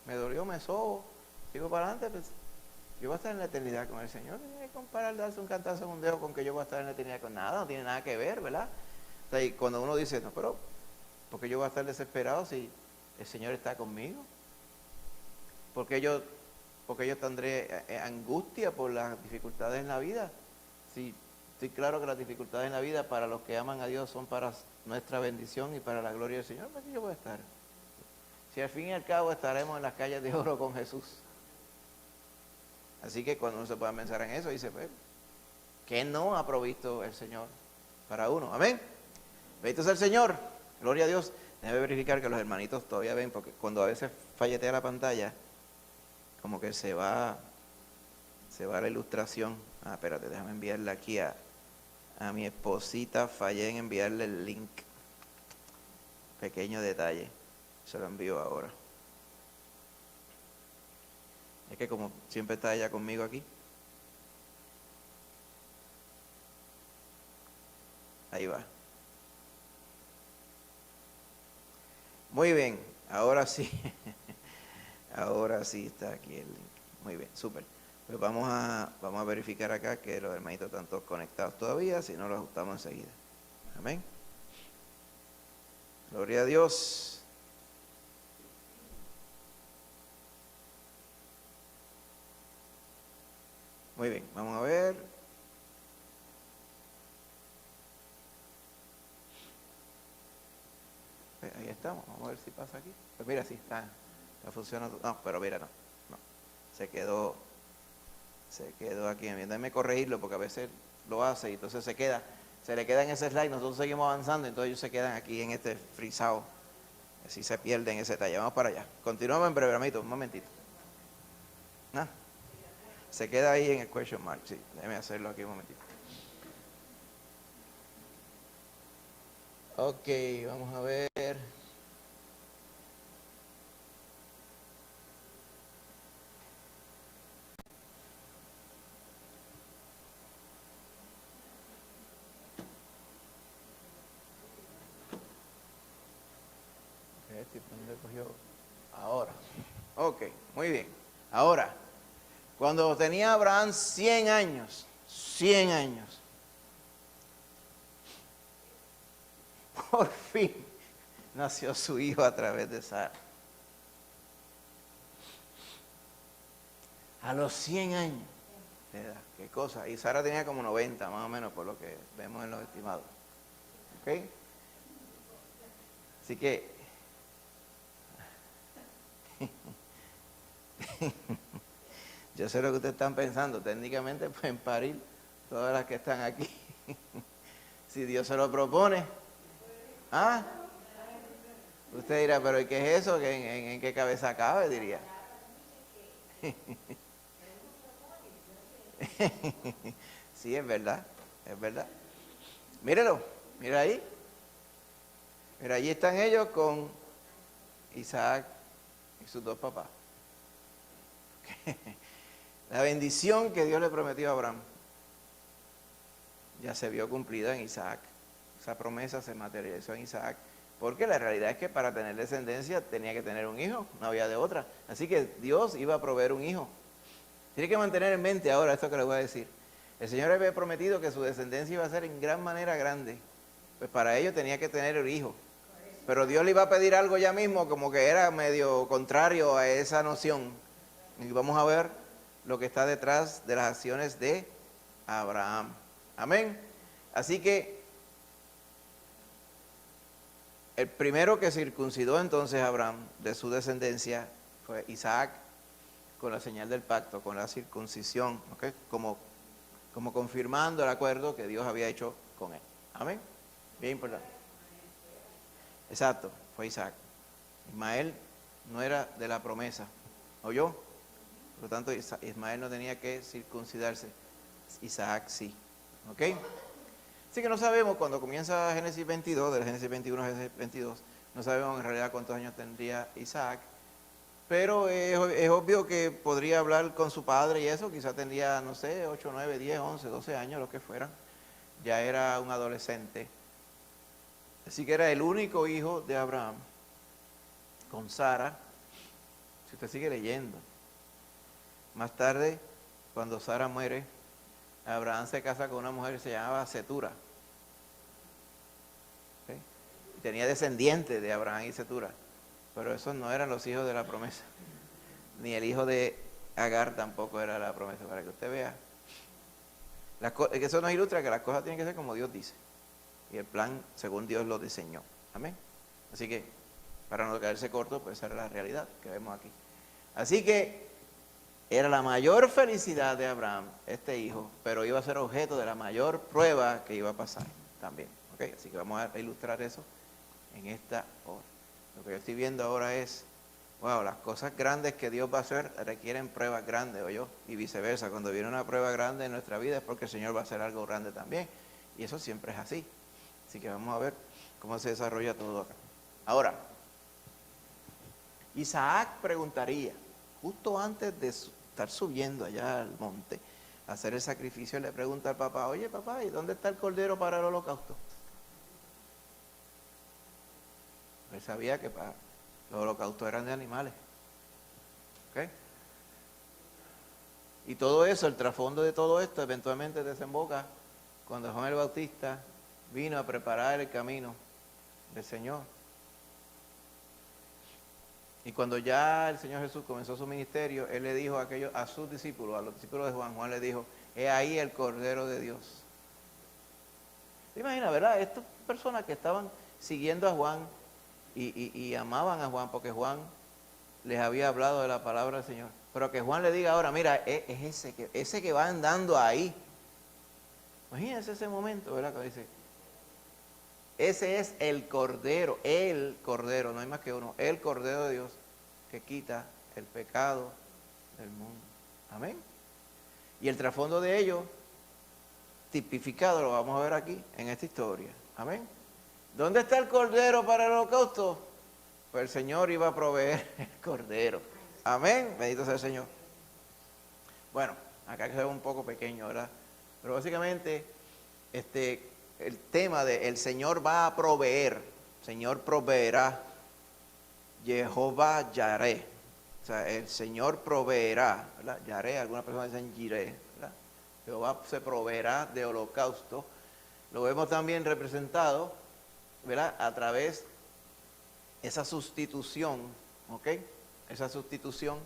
Me dolió, me sobo, sigo para adelante, pues yo voy a estar en la eternidad con el Señor. No tiene que comparar darse un cantazo en un dedo con que yo voy a estar en la eternidad con nada, no tiene nada que ver, ¿verdad? O sea, y cuando uno dice, no, pero ¿por qué yo voy a estar desesperado si el Señor está conmigo? ¿Por qué yo tendré angustia por las dificultades en la vida? Si estoy claro que las dificultades en la vida para los que aman a Dios son para nuestra bendición y para la gloria del Señor, ¿para qué yo voy a estar? Si al fin y al cabo estaremos en las calles de oro con Jesús. Así que cuando uno se pueda pensar en eso, dice, pues, ¿qué no ha provisto el Señor para uno? Amén. Bendito sea el Señor. Gloria a Dios. Debe verificar que los hermanitos todavía ven, porque cuando a veces falletea la pantalla, como que se va la ilustración. Ah, espérate, déjame enviarle aquí a mi esposita. Fallé en enviarle el link. Pequeño detalle. Se lo envío ahora. Es que como siempre está ella conmigo aquí. Ahí va. Muy bien, ahora sí. Ahora sí está aquí el link. Muy bien, súper. Pues vamos a verificar acá que los hermanitos están todos conectados todavía, si no lo ajustamos enseguida. Amén. Gloria a Dios. Muy bien, vamos a ver. Ahí estamos, vamos a ver si pasa aquí. Pues mira, sí, está funcionando. No, pero mira, no. Se quedó aquí. Déjame corregirlo porque a veces lo hace y entonces se le queda en ese slide, nosotros seguimos avanzando, entonces ellos se quedan aquí en este frisado. Así se pierden ese detalle. Vamos para allá. Continuamos en breve, amiguito, un momentito. Se queda ahí en el question mark, sí. Déjame hacerlo aquí un momentito. Ok, vamos a ver. ¿Dónde cogió? Ahora. Ok, muy bien. Ahora, cuando tenía Abraham 100 años, por fin nació su hijo a través de Sara. A los 100 años de edad, qué cosa. Y Sara tenía como 90, más o menos, por lo que vemos en los estimados. ¿Ok? Así que yo sé lo que ustedes están pensando. Técnicamente pueden parir todas las que están aquí. Si Dios se lo propone. ¿Ah? Usted dirá, pero ¿y qué es eso? ¿En qué cabeza cabe? Diría. Sí, es verdad. Mírelo, mira ahí. Mira, allí están ellos con Isaac y sus dos papás. La bendición que Dios le prometió a Abraham ya se vio cumplida en Isaac. Esa promesa se materializó en Isaac. Porque la realidad es que para tener descendencia tenía que tener un hijo, no había de otra. Así que Dios iba a proveer un hijo. Tiene que mantener en mente ahora esto que le voy a decir. El Señor había prometido que su descendencia iba a ser en gran manera grande. Pues para ello tenía que tener el hijo. Pero Dios le iba a pedir algo ya mismo, como que era medio contrario a esa noción. Y vamos a ver lo que está detrás de las acciones de Abraham. Amén. Así que el primero que circuncidó entonces a Abraham de su descendencia fue Isaac, con la señal del pacto, con la circuncisión, ¿okay? Como confirmando el acuerdo que Dios había hecho con él. Amén. Bien importante. Exacto, fue Isaac. Ismael no era de la promesa, ¿oyó? Por lo tanto, Ismael no tenía que circuncidarse. Isaac sí. ¿Ok? Así que no sabemos, cuando comienza Génesis 22, del Génesis 21 a Génesis 22, no sabemos en realidad cuántos años tendría Isaac, pero es obvio que podría hablar con su padre y eso, quizás tendría, no sé, 8, 9, 10, 11, 12 años, lo que fuera. Ya era un adolescente. Así que era el único hijo de Abraham con Sara. Si usted sigue leyendo. Más tarde, cuando Sara muere, Abraham se casa con una mujer que se llamaba Cetura. ¿Sí? Y tenía descendientes de Abraham y Cetura. Pero esos no eran los hijos de la promesa. Ni el hijo de Agar tampoco era la promesa. Para que usted vea. Eso nos ilustra que las cosas tienen que ser como Dios dice. Y el plan según Dios lo diseñó. Amén. Así que, para no caerse corto, pues esa era la realidad que vemos aquí. Así que era la mayor felicidad de Abraham, este hijo, pero iba a ser objeto de la mayor prueba que iba a pasar también. ¿Okay? Así que vamos a ilustrar eso en esta hora. Lo que yo estoy viendo ahora es, wow, las cosas grandes que Dios va a hacer requieren pruebas grandes, o yo, y viceversa. Cuando viene una prueba grande en nuestra vida es porque el Señor va a hacer algo grande también. Y eso siempre es así. Así que vamos a ver cómo se desarrolla todo acá. Ahora, Isaac preguntaría, justo antes de estar subiendo allá al monte a hacer el sacrificio, le pregunta al papá, oye papá, ¿y dónde está el cordero para el holocausto? Él sabía que para los holocaustos eran de animales. ¿Ok? Y todo eso, el trasfondo de todo esto, eventualmente desemboca cuando Juan el Bautista vino a preparar el camino del Señor. Y cuando ya el Señor Jesús comenzó su ministerio, Él le dijo a sus discípulos, a los discípulos de Juan, Juan le dijo, he ahí el Cordero de Dios. ¿Se imagina, verdad? Estas personas que estaban siguiendo a Juan y amaban a Juan porque Juan les había hablado de la palabra del Señor. Pero que Juan le diga ahora, mira, es ese que va andando ahí. Imagínense ese momento, ¿verdad? Que dice, ese es el Cordero, no hay más que uno, el Cordero de Dios que quita el pecado del mundo. Amén. Y el trasfondo de ello, tipificado, lo vamos a ver aquí en esta historia. Amén. ¿Dónde está el Cordero para el holocausto? Pues el Señor iba a proveer el Cordero. Amén. Bendito sea el Señor. Bueno, acá queda un poco pequeño, ¿verdad? Pero básicamente, el tema de el Señor va a proveer, Señor proveerá, Jehová Yareh, o sea, el Señor proveerá, ¿verdad? Yareh, algunas personas dicen Jireh, ¿verdad? Jehová se proveerá de holocausto. Lo vemos también representado, ¿verdad? A través de esa sustitución, ¿ok? Esa sustitución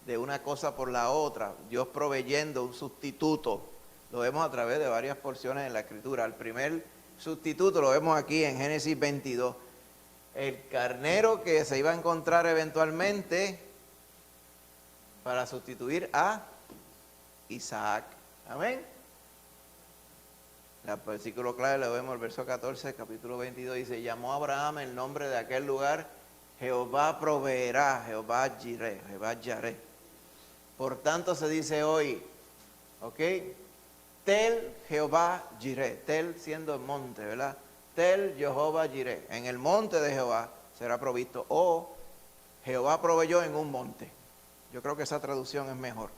de una cosa por la otra, Dios proveyendo un sustituto. Lo vemos a través de varias porciones en la Escritura. El primer sustituto lo vemos aquí en Génesis 22. El carnero que se iba a encontrar eventualmente para sustituir a Isaac. Amén. El versículo clave lo vemos, el verso 14, capítulo 22, dice, llamó a Abraham el nombre de aquel lugar, Jehová proveerá, Jehová Jireh, Jehová Yareh. Por tanto se dice hoy, ¿ok? Tel Jehová Jireh, Tel siendo el monte, ¿verdad? Tel Jehová Jireh, en el monte de Jehová será provisto, o Jehová proveyó en un monte. Yo creo que esa traducción es mejor.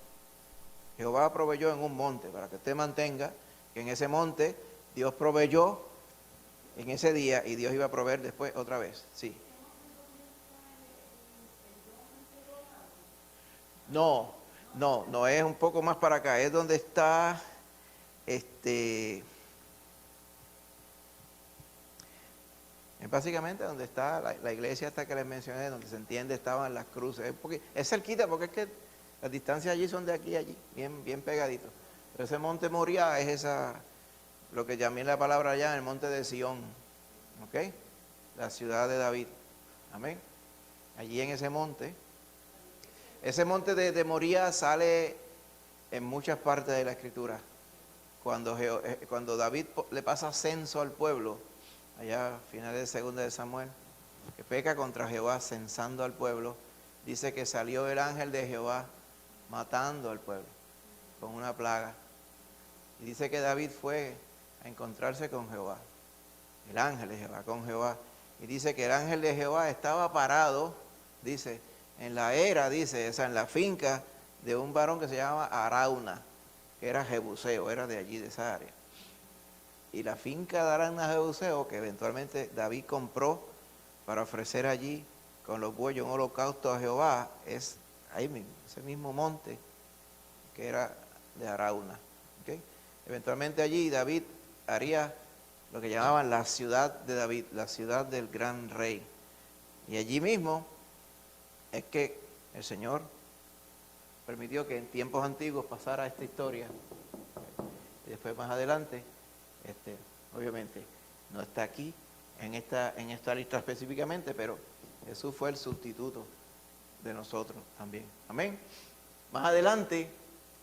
Jehová proveyó en un monte, para que usted mantenga que en ese monte Dios proveyó en ese día y Dios iba a proveer después otra vez, sí. No, es un poco más para acá, es donde está... Es básicamente donde está la iglesia hasta que les mencioné, donde se entiende estaban las cruces. Es cerquita porque es que las distancias allí son de aquí a allí, bien pegaditos. Pero ese monte Moriah es lo que llamé la palabra allá, el monte de Sión, ¿ok? La ciudad de David. Amén. Allí en ese monte de Moriah sale en muchas partes de la Escritura. Cuando David le pasa censo al pueblo, allá a finales de 2 de Samuel, que peca contra Jehová censando al pueblo, dice que salió el ángel de Jehová matando al pueblo con una plaga. Y dice que David fue a encontrarse con Jehová, el ángel de Jehová, con Jehová. Y dice que el ángel de Jehová estaba parado, dice, en la era, dice, o sea, en la finca de un varón que se llama Arauna, que era jebuseo, era de allí, de esa área. y la finca de Arán Jebuseo, que eventualmente David compró para ofrecer allí con los bueyes un holocausto a Jehová, es ahí mismo, ese mismo monte que era de Arauna. ¿Okay? Eventualmente allí David haría lo que llamaban la ciudad de David, la ciudad del gran rey. Y allí mismo es que el Señor permitió que en tiempos antiguos pasara esta historia. Y después más adelante, obviamente, no está aquí en esta lista específicamente, pero Jesús fue el sustituto de nosotros también. Amén. Más adelante,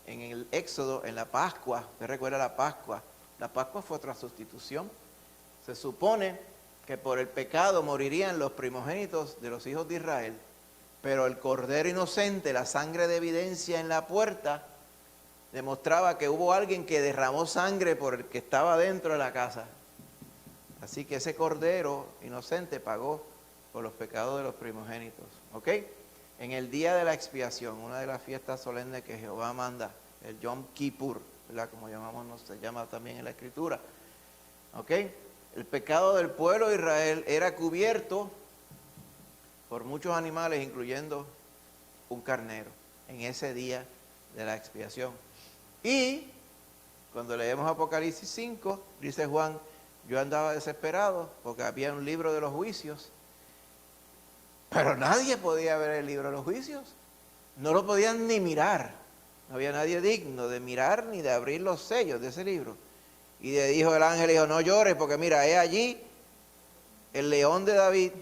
en el Éxodo, en la Pascua, ¿usted recuerda la Pascua? La Pascua fue otra sustitución. Se supone que por el pecado morirían los primogénitos de los hijos de Israel, pero el cordero inocente, la sangre de evidencia en la puerta, demostraba que hubo alguien que derramó sangre por el que estaba dentro de la casa. Así que ese cordero inocente pagó por los pecados de los primogénitos. ¿Ok? En el día de la expiación, una de las fiestas solemnes que Jehová manda, el Yom Kippur, ¿verdad? Como se llama también en la Escritura. ¿Ok? El pecado del pueblo de Israel era cubierto por muchos animales, incluyendo un carnero, en ese día de la expiación. Y cuando leemos Apocalipsis 5, dice Juan, yo andaba desesperado porque había un libro de los juicios, pero nadie podía ver el libro de los juicios, no lo podían ni mirar, no había nadie digno de mirar ni de abrir los sellos de ese libro. Y le dijo el ángel, dijo, no llores porque mira, he allí el león de David,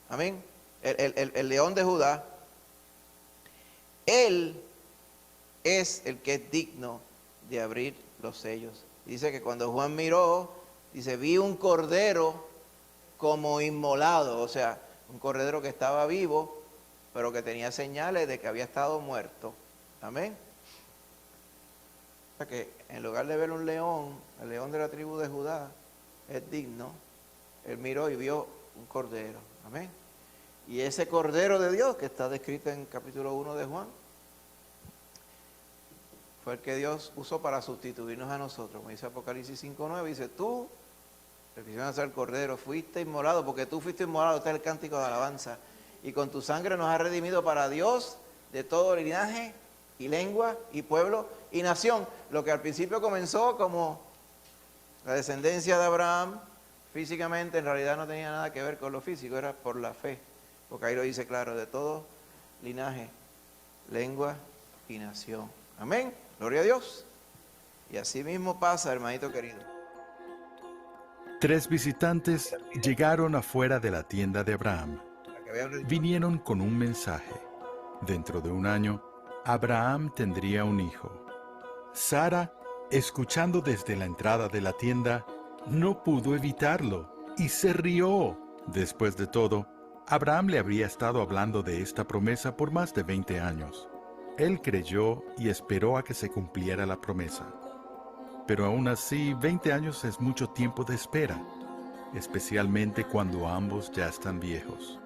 amén, el león de Judá, él es el que es digno de abrir los sellos. Dice que cuando Juan miró, dice, vi un cordero como inmolado, o sea, un cordero que estaba vivo, pero que tenía señales de que había estado muerto. Amén. O sea que en lugar de ver un león, el león de la tribu de Judá es digno, él miró y vio un cordero. Amén. Y ese cordero de Dios que está descrito en capítulo 1 de Juan, fue el que Dios usó para sustituirnos a nosotros. Como dice Apocalipsis 5:9, dice, tú, el que hicieron hacer el cordero, fuiste inmolado, porque tú fuiste inmolado, este es el cántico de alabanza, y con tu sangre nos has redimido para Dios de todo linaje y lengua y pueblo y nación. Lo que al principio comenzó como la descendencia de Abraham, físicamente en realidad no tenía nada que ver con lo físico, era por la fe, porque ahí lo dice claro, de todo linaje, lengua y nación. Amén, gloria a Dios. Y así mismo pasa, hermanito querido. 3 visitantes llegaron afuera de la tienda de Abraham. Vinieron con un mensaje. Dentro de un año, Abraham tendría un hijo. Sara, escuchando desde la entrada de la tienda, no pudo evitarlo y se rió. Después de todo, Abraham le habría estado hablando de esta promesa por más de 20 años. Él creyó y esperó a que se cumpliera la promesa. Pero aún así, 20 años es mucho tiempo de espera, especialmente cuando ambos ya están viejos.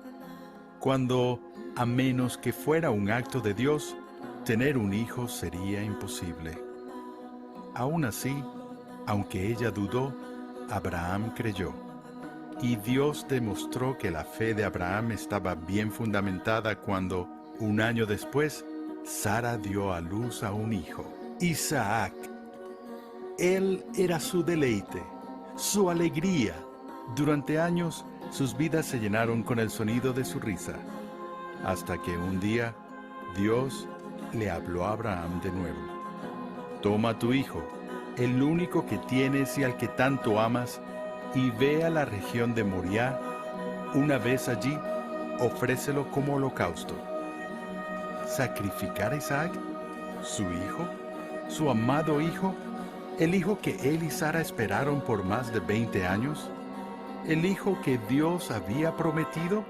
Cuando, a menos que fuera un acto de Dios, tener un hijo sería imposible. Aún así, aunque ella dudó, Abraham creyó. Y Dios demostró que la fe de Abraham estaba bien fundamentada cuando, un año después, Sara dio a luz a un hijo, Isaac. Él era su deleite, su alegría. Durante años, sus vidas se llenaron con el sonido de su risa, hasta que un día, Dios le habló a Abraham de nuevo. Toma a tu hijo, el único que tienes y al que tanto amas, y ve a la región de Moriah. Una vez allí, ofrécelo como holocausto. ¿Sacrificar a Isaac, su hijo, su amado hijo, el hijo que él y Sara esperaron por más de 20 años? ¿El hijo que Dios había prometido?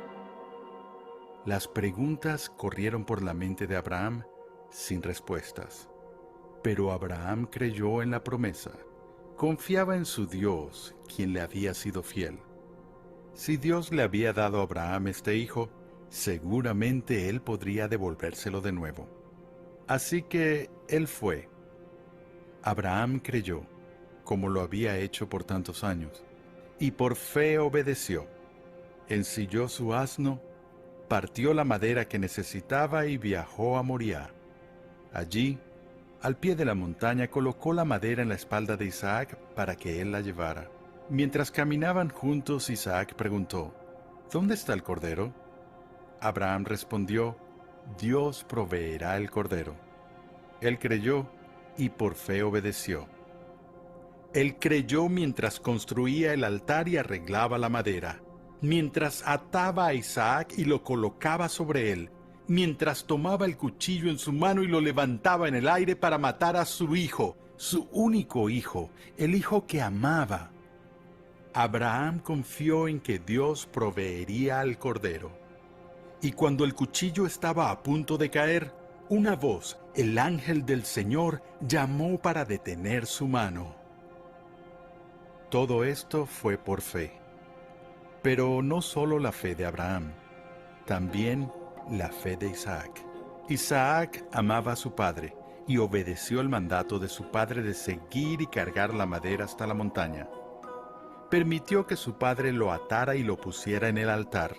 Las preguntas corrieron por la mente de Abraham sin respuestas. Pero Abraham creyó en la promesa. Confiaba en su Dios, quien le había sido fiel. Si Dios le había dado a Abraham este hijo, seguramente él podría devolvérselo de nuevo. Así que él fue. Abraham creyó, como lo había hecho por tantos años, y por fe obedeció. Ensilló su asno, partió la madera que necesitaba y viajó a Moriah. Allí, al pie de la montaña, colocó la madera en la espalda de Isaac para que él la llevara. Mientras caminaban juntos, Isaac preguntó: ¿Dónde está el cordero? Abraham respondió: Dios proveerá el cordero. Él creyó y por fe obedeció. Él creyó mientras construía el altar y arreglaba la madera, mientras ataba a Isaac y lo colocaba sobre él, mientras tomaba el cuchillo en su mano y lo levantaba en el aire para matar a su hijo, su único hijo, el hijo que amaba. Abraham confió en que Dios proveería al cordero. Y cuando el cuchillo estaba a punto de caer, una voz, el ángel del Señor, llamó para detener su mano. Todo esto fue por fe. Pero no solo la fe de Abraham, también la fe de Isaac. Isaac amaba a su padre y obedeció el mandato de su padre de seguir y cargar la madera hasta la montaña. Permitió que su padre lo atara y lo pusiera en el altar.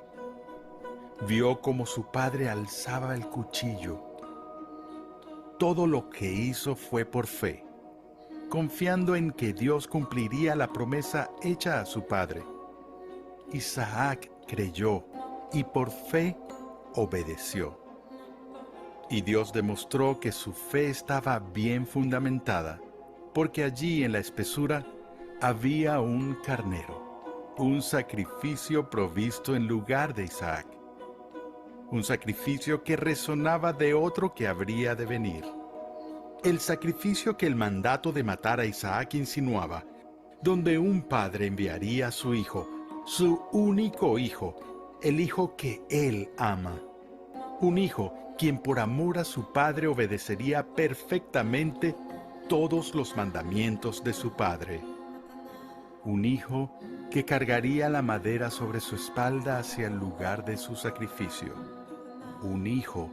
Vio cómo su padre alzaba el cuchillo. Todo lo que hizo fue por fe, confiando en que Dios cumpliría la promesa hecha a su padre. Isaac creyó y por fe obedeció. Y Dios demostró que su fe estaba bien fundamentada, porque allí en la espesura había un carnero, un sacrificio provisto en lugar de Isaac. Un sacrificio que resonaba de otro que habría de venir. El sacrificio que el mandato de matar a Isaac insinuaba, donde un padre enviaría a su hijo, su único hijo, el hijo que él ama. Un hijo quien por amor a su padre obedecería perfectamente todos los mandamientos de su padre. Un hijo que cargaría la madera sobre su espalda hacia el lugar de su sacrificio. Un hijo,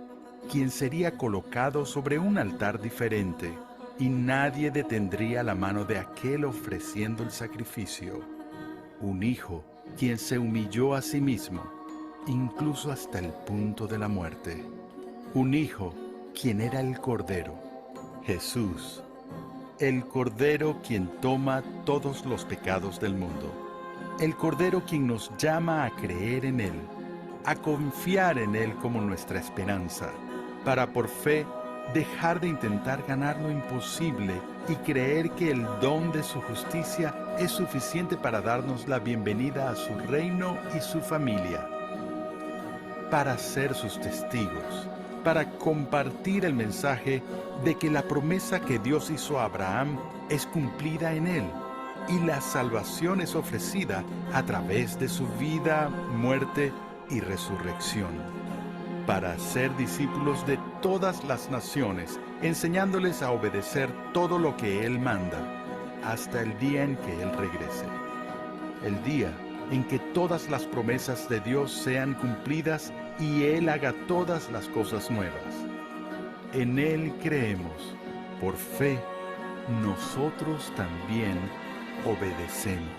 quien sería colocado sobre un altar diferente, y nadie detendría la mano de aquel ofreciendo el sacrificio. Un hijo, quien se humilló a sí mismo, incluso hasta el punto de la muerte. Un hijo, quien era el Cordero, Jesús, el Cordero quien toma todos los pecados del mundo. El Cordero quien nos llama a creer en Él, a confiar en Él como nuestra esperanza, para por fe dejar de intentar ganar lo imposible y creer que el don de su justicia es suficiente para darnos la bienvenida a su reino y su familia, para ser sus testigos, para compartir el mensaje de que la promesa que Dios hizo a Abraham es cumplida en él y la salvación es ofrecida a través de su vida, muerte y resurrección, para ser discípulos de todas las naciones, enseñándoles a obedecer todo lo que Él manda, hasta el día en que Él regrese. El día en que todas las promesas de Dios sean cumplidas y Él haga todas las cosas nuevas. En Él creemos, por fe, nosotros también obedecemos.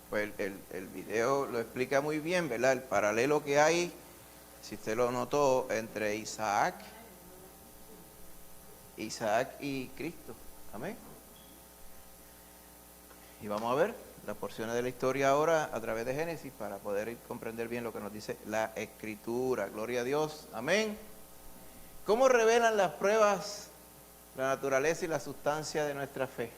Pues el video lo explica muy bien, ¿verdad? El paralelo que hay, si usted lo notó, entre Isaac y Cristo. Amén. Y vamos a ver las porciones de la historia ahora a través de Génesis para poder comprender bien lo que nos dice la Escritura. Gloria a Dios. Amén. ¿Cómo revelan las pruebas la naturaleza y la sustancia de nuestra fe?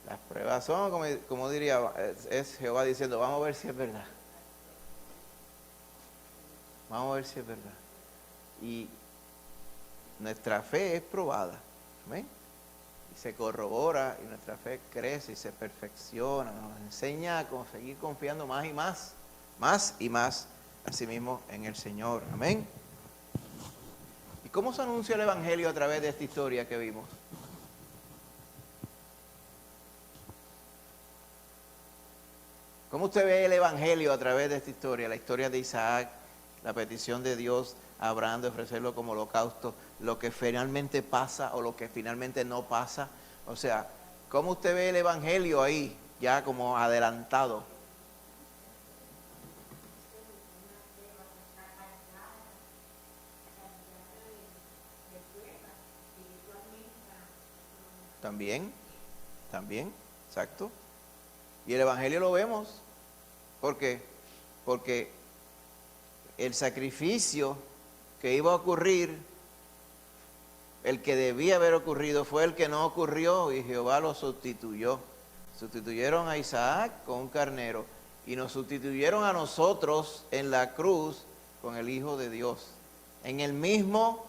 Las pruebas son, como diría, es Jehová diciendo, vamos a ver si es verdad. Vamos a ver si es verdad. Y nuestra fe es probada. ¿Amén? Y se corrobora y nuestra fe crece y se perfecciona. Nos enseña a seguir confiando más y más, asimismo en el Señor. Amén. ¿Cómo se anuncia el Evangelio a través de esta historia que vimos? ¿Cómo usted ve el Evangelio a través de esta historia? La historia de Isaac, la petición de Dios a Abraham de ofrecerlo como holocausto, lo que finalmente pasa o lo que finalmente no pasa. O sea, ¿cómo usted ve el Evangelio ahí, ya como adelantado? También, exacto. Y el Evangelio lo vemos. ¿Por qué? Porque el sacrificio que iba a ocurrir, el que debía haber ocurrido, fue el que no ocurrió y Jehová lo sustituyó. Sustituyeron a Isaac con un carnero y nos sustituyeron a nosotros en la cruz con el Hijo de Dios. En el mismo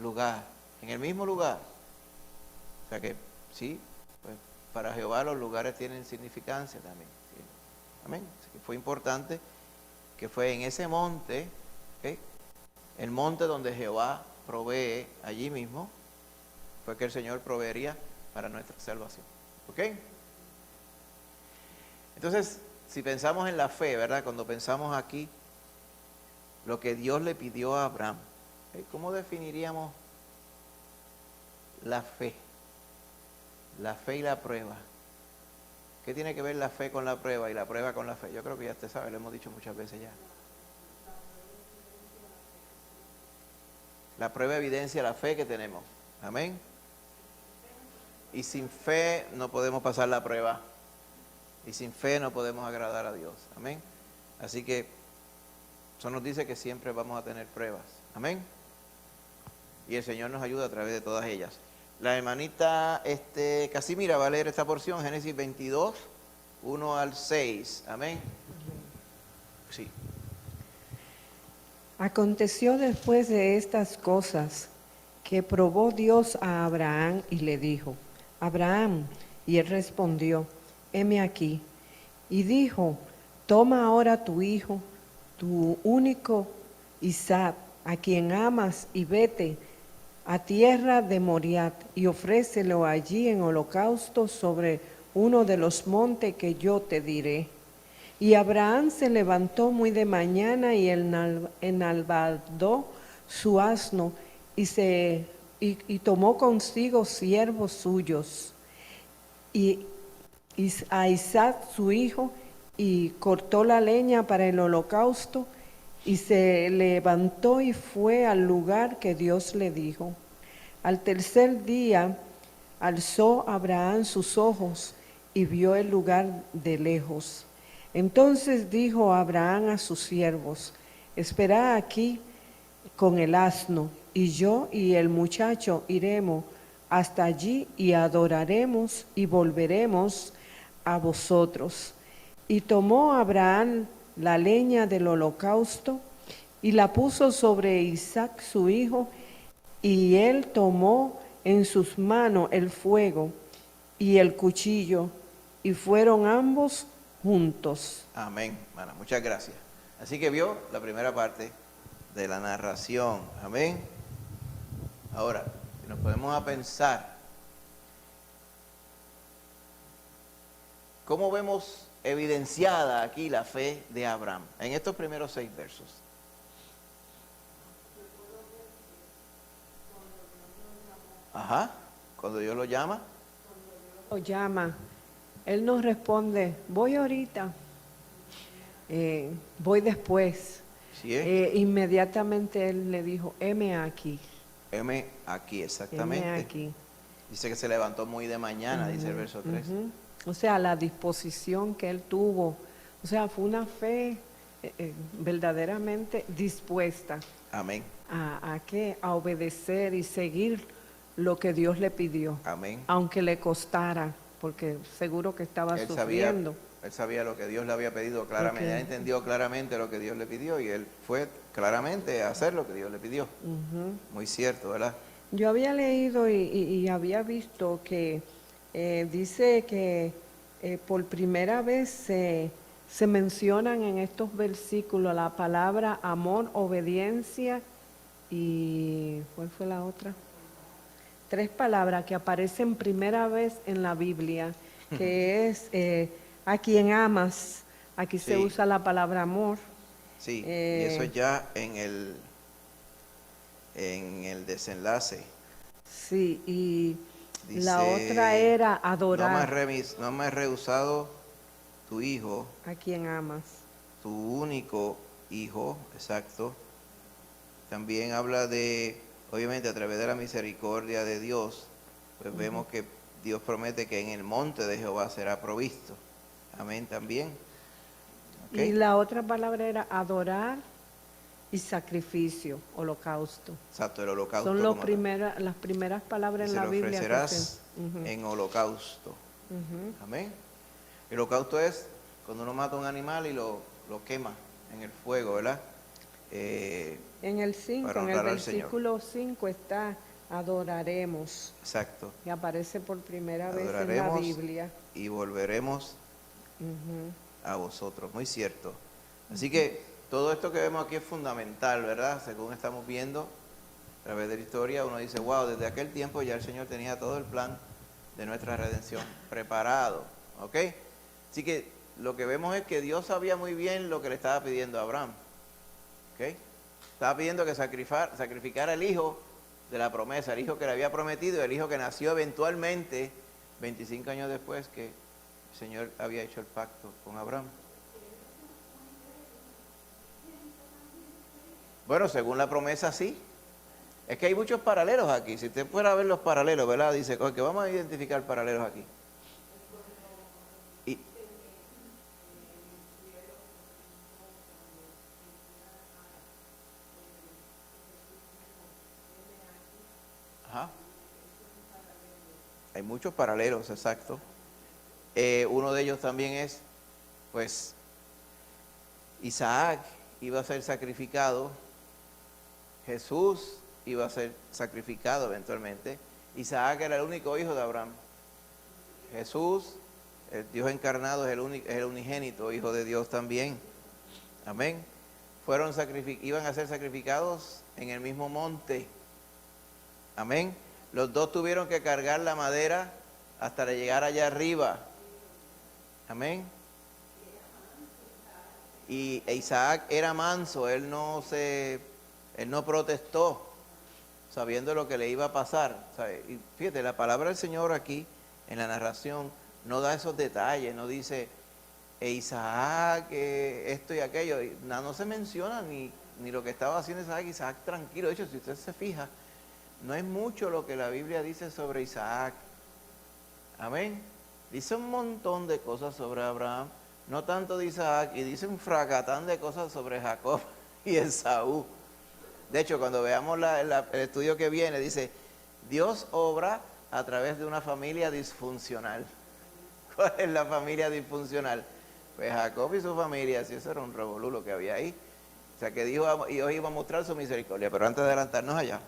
lugar, O sea que, sí, pues para Jehová los lugares tienen significancia también. ¿Sí? Amén. Así que fue importante que fue en ese monte, ¿okay? El monte donde Jehová provee allí mismo, fue que el Señor proveería para nuestra salvación. ¿Ok? Entonces, si pensamos en la fe, ¿verdad? Cuando pensamos aquí, lo que Dios le pidió a Abraham, ¿okay? ¿Cómo definiríamos la fe? La fe y la prueba. ¿Qué tiene que ver la fe con la prueba y la prueba con la fe? Yo creo que ya usted sabe, lo hemos dicho muchas veces ya. La prueba evidencia la fe que tenemos. Amén. Y sin fe no podemos pasar la prueba. Y sin fe no podemos agradar a Dios. Amén. Así que eso nos dice que siempre vamos a tener pruebas. Amén. Y el Señor nos ayuda a través de todas ellas. La hermanita Casimira va a leer esta porción, Génesis 22, 1 al 6. Amén. Sí. Aconteció después de estas cosas que probó Dios a Abraham y le dijo: Abraham, y él respondió: heme aquí. Y dijo: toma ahora tu hijo, tu único Isaac, a quien amas, y vete a tierra de Moriat, y ofrécelo allí en holocausto sobre uno de los montes que yo te diré. Y Abraham se levantó muy de mañana y enalbardó su asno y tomó consigo siervos suyos y a Isaac su hijo, y cortó la leña para el holocausto, y se levantó y fue al lugar que Dios le dijo. Al tercer día alzó Abraham sus ojos y vio el lugar de lejos. Entonces dijo Abraham a sus siervos: esperad aquí con el asno, y yo y el muchacho iremos hasta allí y adoraremos y volveremos a vosotros. Y tomó Abraham la leña del holocausto y la puso sobre Isaac su hijo, y él tomó en sus manos el fuego y el cuchillo, y fueron ambos juntos. Amén, hermana, muchas gracias. Así que vio la primera parte de la narración. Amén. Ahora, si nos ponemos a pensar, ¿cómo vemos evidenciada aquí la fe de Abraham en estos primeros 6 versos? Ajá, cuando Dios lo llama. Lo llama, él nos responde: voy ahorita, voy después. ¿Sí es? Inmediatamente él le dijo: heme aquí. Heme aquí, exactamente. Heme aquí. Dice que se levantó muy de mañana, dice el verso 3. O sea, la disposición que él tuvo, o sea, fue una fe verdaderamente dispuesta. Amén. ¿A qué? A obedecer y seguir lo que Dios le pidió. Amén. Aunque le costara, porque seguro que estaba sufriendo. Él sabía lo que Dios le había pedido claramente. Okay. Él entendió claramente lo que Dios le pidió y él fue claramente a hacer lo que Dios le pidió. Muy cierto, ¿verdad? Yo había leído y había visto que dice que por primera vez se mencionan en estos versículos la palabra amor, obediencia y ¿cuál fue la otra? 3 palabras que aparecen primera vez en la Biblia, que es a quien amas. Aquí se usa la palabra amor. Sí, y eso ya en el desenlace. Sí, y dice, la otra era adorar. No me has rehusado tu hijo. A quien amas. Tu único hijo, exacto. También habla de, obviamente a través de la misericordia de Dios, pues vemos que Dios promete que en el monte de Jehová será provisto. Amén también. ¿Okay? Y la otra palabra era adorar y sacrificio, holocausto. Exacto, el holocausto. Son las primeras palabras en la Biblia. Se lo ofrecerás en holocausto. Amén. El holocausto es cuando uno mata un animal y lo quema en el fuego, ¿verdad? En el 5, en el versículo 5 está adoraremos. Exacto. Y aparece por primera vez en la Biblia. Y volveremos a vosotros, muy cierto. Así que todo esto que vemos aquí es fundamental, ¿verdad? Según estamos viendo a través de la historia, uno dice, wow, desde aquel tiempo ya el Señor tenía todo el plan de nuestra redención preparado, ¿ok? Así que lo que vemos es que Dios sabía muy bien lo que le estaba pidiendo a Abraham, ¿ok? Estaba pidiendo que sacrificara el hijo de la promesa, el hijo que le había prometido, el hijo que nació eventualmente 25 años después que el Señor había hecho el pacto con Abraham. Bueno, según la promesa sí. Es que hay muchos paralelos aquí. Si usted fuera a ver los paralelos, ¿verdad? Dice que vamos a identificar paralelos aquí. Hay muchos paralelos, exacto. Uno de ellos también es, pues, Isaac iba a ser sacrificado, Jesús iba a ser sacrificado eventualmente. Isaac era el único hijo de Abraham. Jesús, el Dios encarnado, es el unigénito, hijo de Dios también. Amén. Iban a ser sacrificados en el mismo monte. Amén. Los dos tuvieron que cargar la madera hasta llegar allá arriba. Amén. Y Isaac era manso, él no protestó, sabiendo lo que le iba a pasar. Y fíjate, la palabra del Señor aquí, en la narración, no da esos detalles, no dice, Isaac, esto y aquello. No se menciona ni lo que estaba haciendo Isaac tranquilo. De hecho, si usted se fija, no es mucho lo que la Biblia dice sobre Isaac. Amén. Dice un montón de cosas sobre Abraham, no tanto de Isaac, y dice un fracatán de cosas sobre Jacob y Esaú. De hecho, cuando veamos el estudio que viene, dice, Dios obra a través de una familia disfuncional. ¿Cuál es la familia disfuncional? Pues Jacob y su familia, si eso era un revolú lo que había ahí. O sea que Dios iba a mostrar su misericordia, pero antes de adelantarnos allá,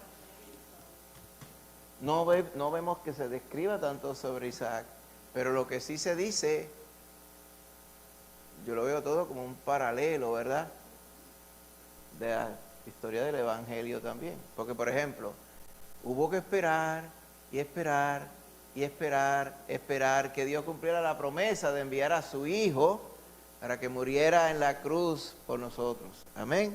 no vemos que se describa tanto sobre Isaac, pero lo que sí se dice, yo lo veo todo como un paralelo, ¿verdad? De la historia del Evangelio también. Porque, por ejemplo, hubo que esperar y esperar y esperar que Dios cumpliera la promesa de enviar a su Hijo para que muriera en la cruz por nosotros. Amén.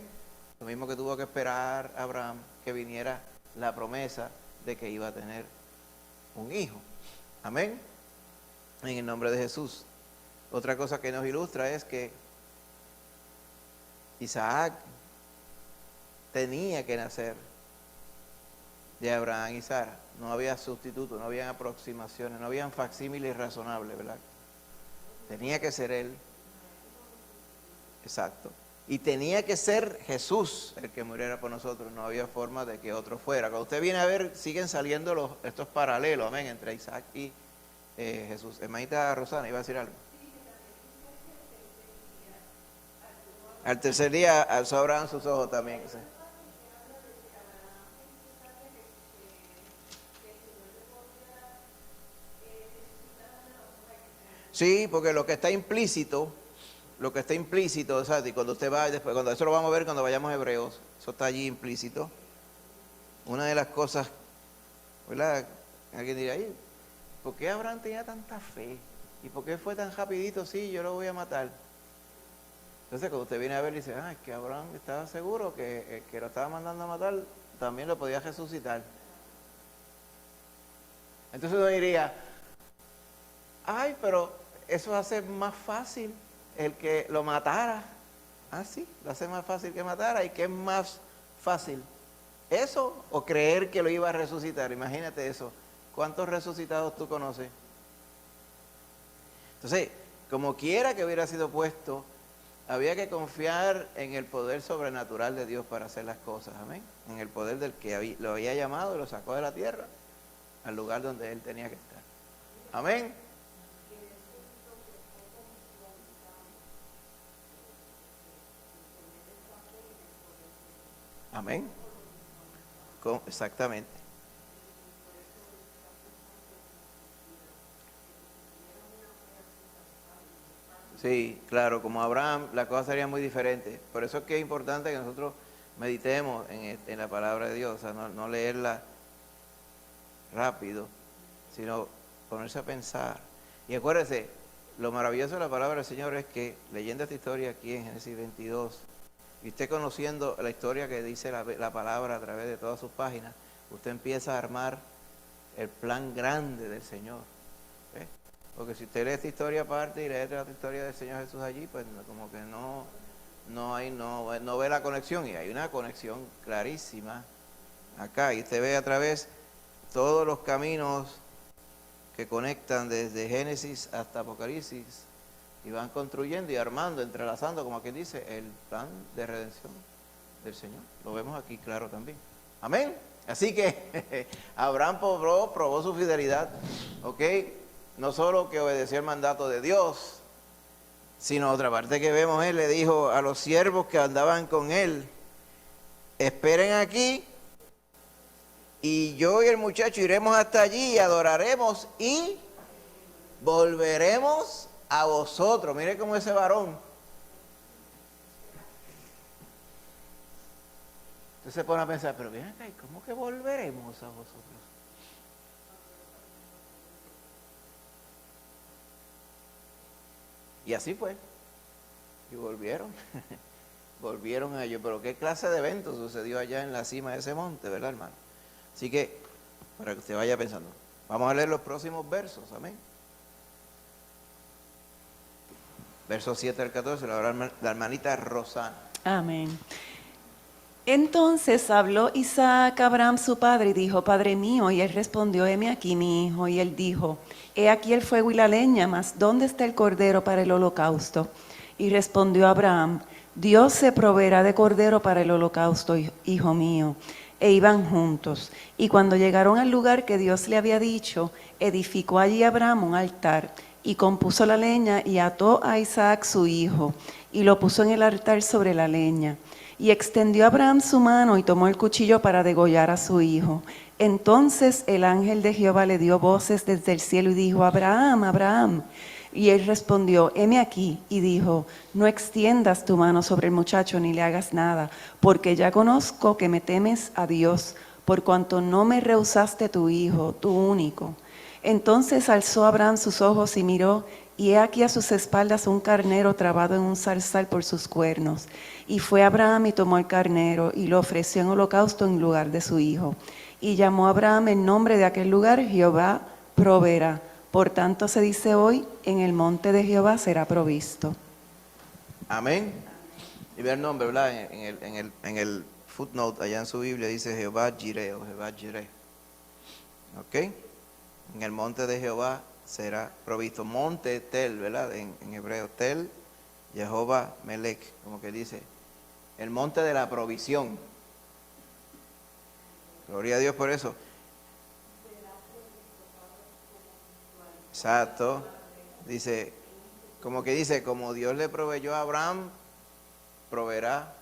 Lo mismo que tuvo que esperar Abraham, que viniera la promesa de que iba a tener un hijo. Amén. En el nombre de Jesús. Otra cosa que nos ilustra es que Isaac tenía que nacer de Abraham y Sara. No había sustituto, no había aproximaciones, no habían facsímiles razonables, ¿verdad? Tenía que ser él. Exacto. Y tenía que ser Jesús el que muriera por nosotros. No había forma de que otro fuera. Cuando usted viene a ver, siguen saliendo estos paralelos, amén, entre Isaac y Jesús. Hermanita Rosana, iba a decir algo. Al tercer día alzó Abraham sus ojos también. ¿Sí? Sí, porque lo que está implícito, o sea, cuando usted va, después, cuando eso lo vamos a ver cuando vayamos a Hebreos, eso está allí implícito, una de las cosas, ¿verdad? Alguien dirá, "Ay, ¿por qué Abraham tenía tanta fe? ¿Y por qué fue tan rapidito? Sí, yo lo voy a matar". Entonces cuando usted viene a ver y dice, es que Abraham estaba seguro que el que lo estaba mandando a matar también lo podía resucitar. Entonces uno diría, ay, pero eso hace más fácil el que lo matara. Ah, sí, lo hace más fácil que matara. ¿Y qué es más fácil? ¿Eso o creer que lo iba a resucitar? Imagínate eso. ¿Cuántos resucitados tú conoces? Entonces, como quiera que hubiera sido puesto, había que confiar en el poder sobrenatural de Dios para hacer las cosas. Amén. En el poder del que lo había llamado y lo sacó de la tierra al lugar donde él tenía que estar. Amén. Amén. Exactamente. Sí, claro, como Abraham, la cosa sería muy diferente. Por eso es que es importante que nosotros meditemos en la palabra de Dios, o sea, no leerla rápido, sino ponerse a pensar. Y acuérdese, lo maravilloso de la palabra del Señor es que, leyendo esta historia aquí en Génesis 22, y usted conociendo la historia que dice la palabra a través de todas sus páginas, usted empieza a armar el plan grande del Señor. ¿Ves? Porque si usted lee esta historia aparte y lee otra historia del Señor Jesús allí, pues como que no ve la conexión. Y hay una conexión clarísima acá. Y usted ve a través todos los caminos que conectan desde Génesis hasta Apocalipsis y van construyendo y armando, entrelazando, como quien dice, el plan de redención del Señor. Lo vemos aquí claro también. Amén. Así que Abraham probó su fidelidad, ¿ok? No solo que obedeció el mandato de Dios, sino otra parte que vemos, él le dijo a los siervos que andaban con él, esperen aquí y yo y el muchacho iremos hasta allí y adoraremos y volveremos a vosotros. Mire cómo ese varón. Entonces se pone a pensar, pero ven acá, ¿cómo que volveremos a vosotros? Y así fue. Y volvieron. Volvieron a ellos. Pero qué clase de evento sucedió allá en la cima de ese monte, ¿verdad, hermano? Así que, para que usted vaya pensando. Vamos a leer los próximos versos, amén. Versos 7 al 14, la hermanita Rosana. Amén. Entonces habló Isaac a Abraham su padre y dijo, Padre mío, y él respondió, heme aquí mi hijo. Y él dijo, he aquí el fuego y la leña, mas ¿dónde está el cordero para el holocausto? Y respondió Abraham, Dios se proveerá de cordero para el holocausto, hijo mío. E iban juntos. Y cuando llegaron al lugar que Dios le había dicho, edificó allí Abraham un altar, y compuso la leña, y ató a Isaac su hijo, y lo puso en el altar sobre la leña. Y extendió Abraham su mano, y tomó el cuchillo para degollar a su hijo. Entonces el ángel de Jehová le dio voces desde el cielo, y dijo, Abraham, Abraham. Y él respondió, heme aquí, y dijo, no extiendas tu mano sobre el muchacho ni le hagas nada, porque ya conozco que me temes a Dios, por cuanto no me rehusaste tu hijo, tu único. Entonces alzó Abraham sus ojos y miró, y he aquí a sus espaldas un carnero trabado en un zarzal por sus cuernos. Y fue Abraham y tomó el carnero, y lo ofreció en holocausto en lugar de su hijo. Y llamó a Abraham el nombre de aquel lugar, Jehová proveerá. Por tanto se dice hoy, en el monte de Jehová será provisto. Amén. Y ve el nombre, ¿verdad? En el footnote allá en su Biblia dice Jehová Jireh o Jehová Jireh. ¿Ok? En el monte de Jehová será provisto. Monte Tel, ¿verdad? En hebreo Tel, Jehová Melech, como que dice. El monte de la provisión. Gloria a Dios por eso. Exacto. Dice, como Dios le proveyó a Abraham, proveerá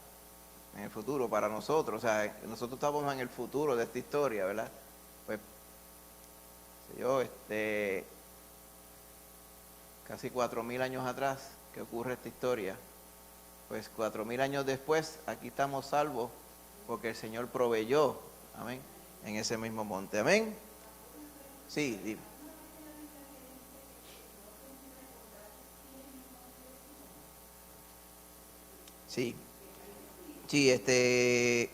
en el futuro para nosotros. O sea, nosotros estamos en el futuro de esta historia, ¿verdad? Pues, casi 4.000 años atrás que ocurre esta historia. Pues 4.000 años después, aquí estamos salvos porque el Señor proveyó, amén, en ese mismo monte. Amén. Sí, dime. Sí. Sí,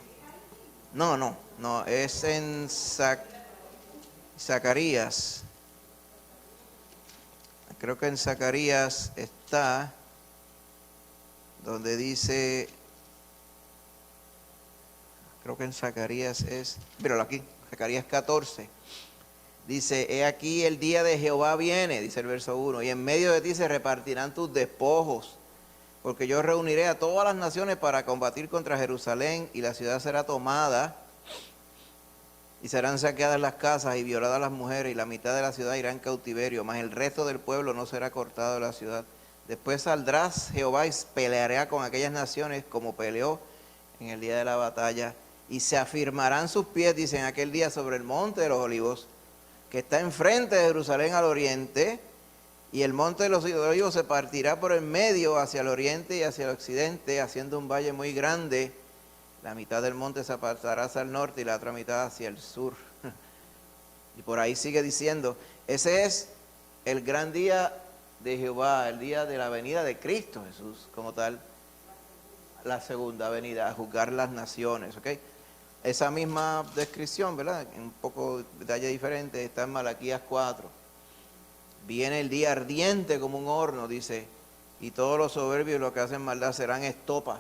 no, es en Zacarías. Creo que en Zacarías está donde dice, creo que en Zacarías es, míralo aquí, Zacarías 14. Dice, he aquí el día de Jehová viene, dice el verso 1, y en medio de ti se repartirán tus despojos, porque yo reuniré a todas las naciones para combatir contra Jerusalén, y la ciudad será tomada, y serán saqueadas las casas y violadas las mujeres, y la mitad de la ciudad irá en cautiverio, mas el resto del pueblo no será cortado de la ciudad. Después saldrás Jehová y peleará con aquellas naciones como peleó en el día de la batalla, y se afirmarán sus pies, dice, en aquel día sobre el monte de los olivos, que está enfrente de Jerusalén al oriente, y el monte de los olivos se partirá por el medio hacia el oriente y hacia el occidente, haciendo un valle muy grande. La mitad del monte se apartará hacia el norte y la otra mitad hacia el sur. Y por ahí sigue diciendo, ese es el gran día de Jehová, el día de la venida de Cristo Jesús, como tal, la segunda venida, a juzgar las naciones, ¿ok? Esa misma descripción, ¿verdad? Un poco de detalle diferente, está en Malaquías 4. Viene el día ardiente como un horno, dice, y todos los soberbios y los que hacen maldad serán estopa.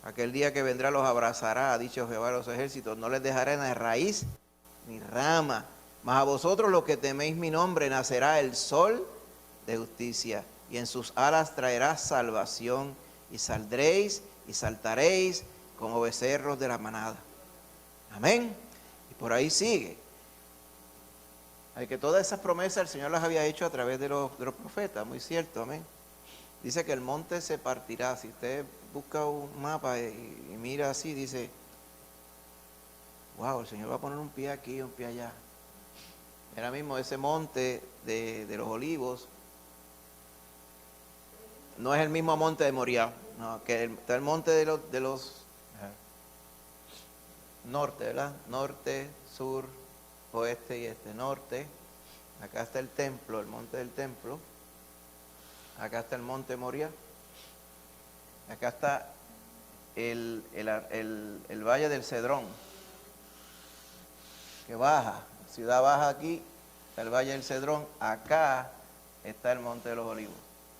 Aquel día que vendrá los abrazará, ha dicho Jehová de los ejércitos, no les dejaré ni raíz ni rama, mas a vosotros los que teméis mi nombre nacerá el sol de justicia, y en sus alas traerá salvación, y saldréis y saltaréis como becerros de la manada. Amén. Y por ahí sigue. Hay que todas esas promesas el Señor las había hecho a través de los profetas, muy cierto, amén. Dice que el monte se partirá. Si usted busca un mapa y mira así, dice, wow, el Señor va a poner un pie aquí y un pie allá. Ahora mismo ese monte de los olivos no es el mismo monte de Moriah, no, que está el monte de los norte, ¿verdad? Norte, sur, oeste y este. Norte, acá está el templo, el monte del templo. Acá está el monte Moriah. Acá está el valle del Cedrón, que baja, la ciudad baja aquí, está el valle del Cedrón, acá está el monte de los olivos.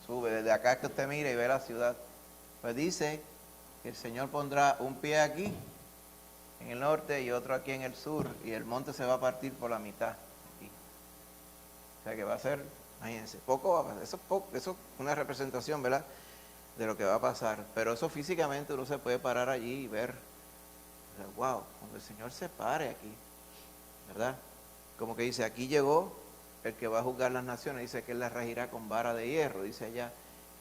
Sube, desde acá que usted mire y ve la ciudad. Pues dice que el Señor pondrá un pie aquí, en el norte, y otro aquí en el sur, y el monte se va a partir por la mitad. Aquí. O sea que va a ser, imagínense, poco va a pasar. Eso es una representación, ¿verdad?, de lo que va a pasar. Pero eso físicamente uno se puede parar allí y ver, wow, cuando el Señor se pare aquí, ¿verdad? Como que dice, aquí llegó el que va a juzgar las naciones, dice que él las regirá con vara de hierro, dice allá,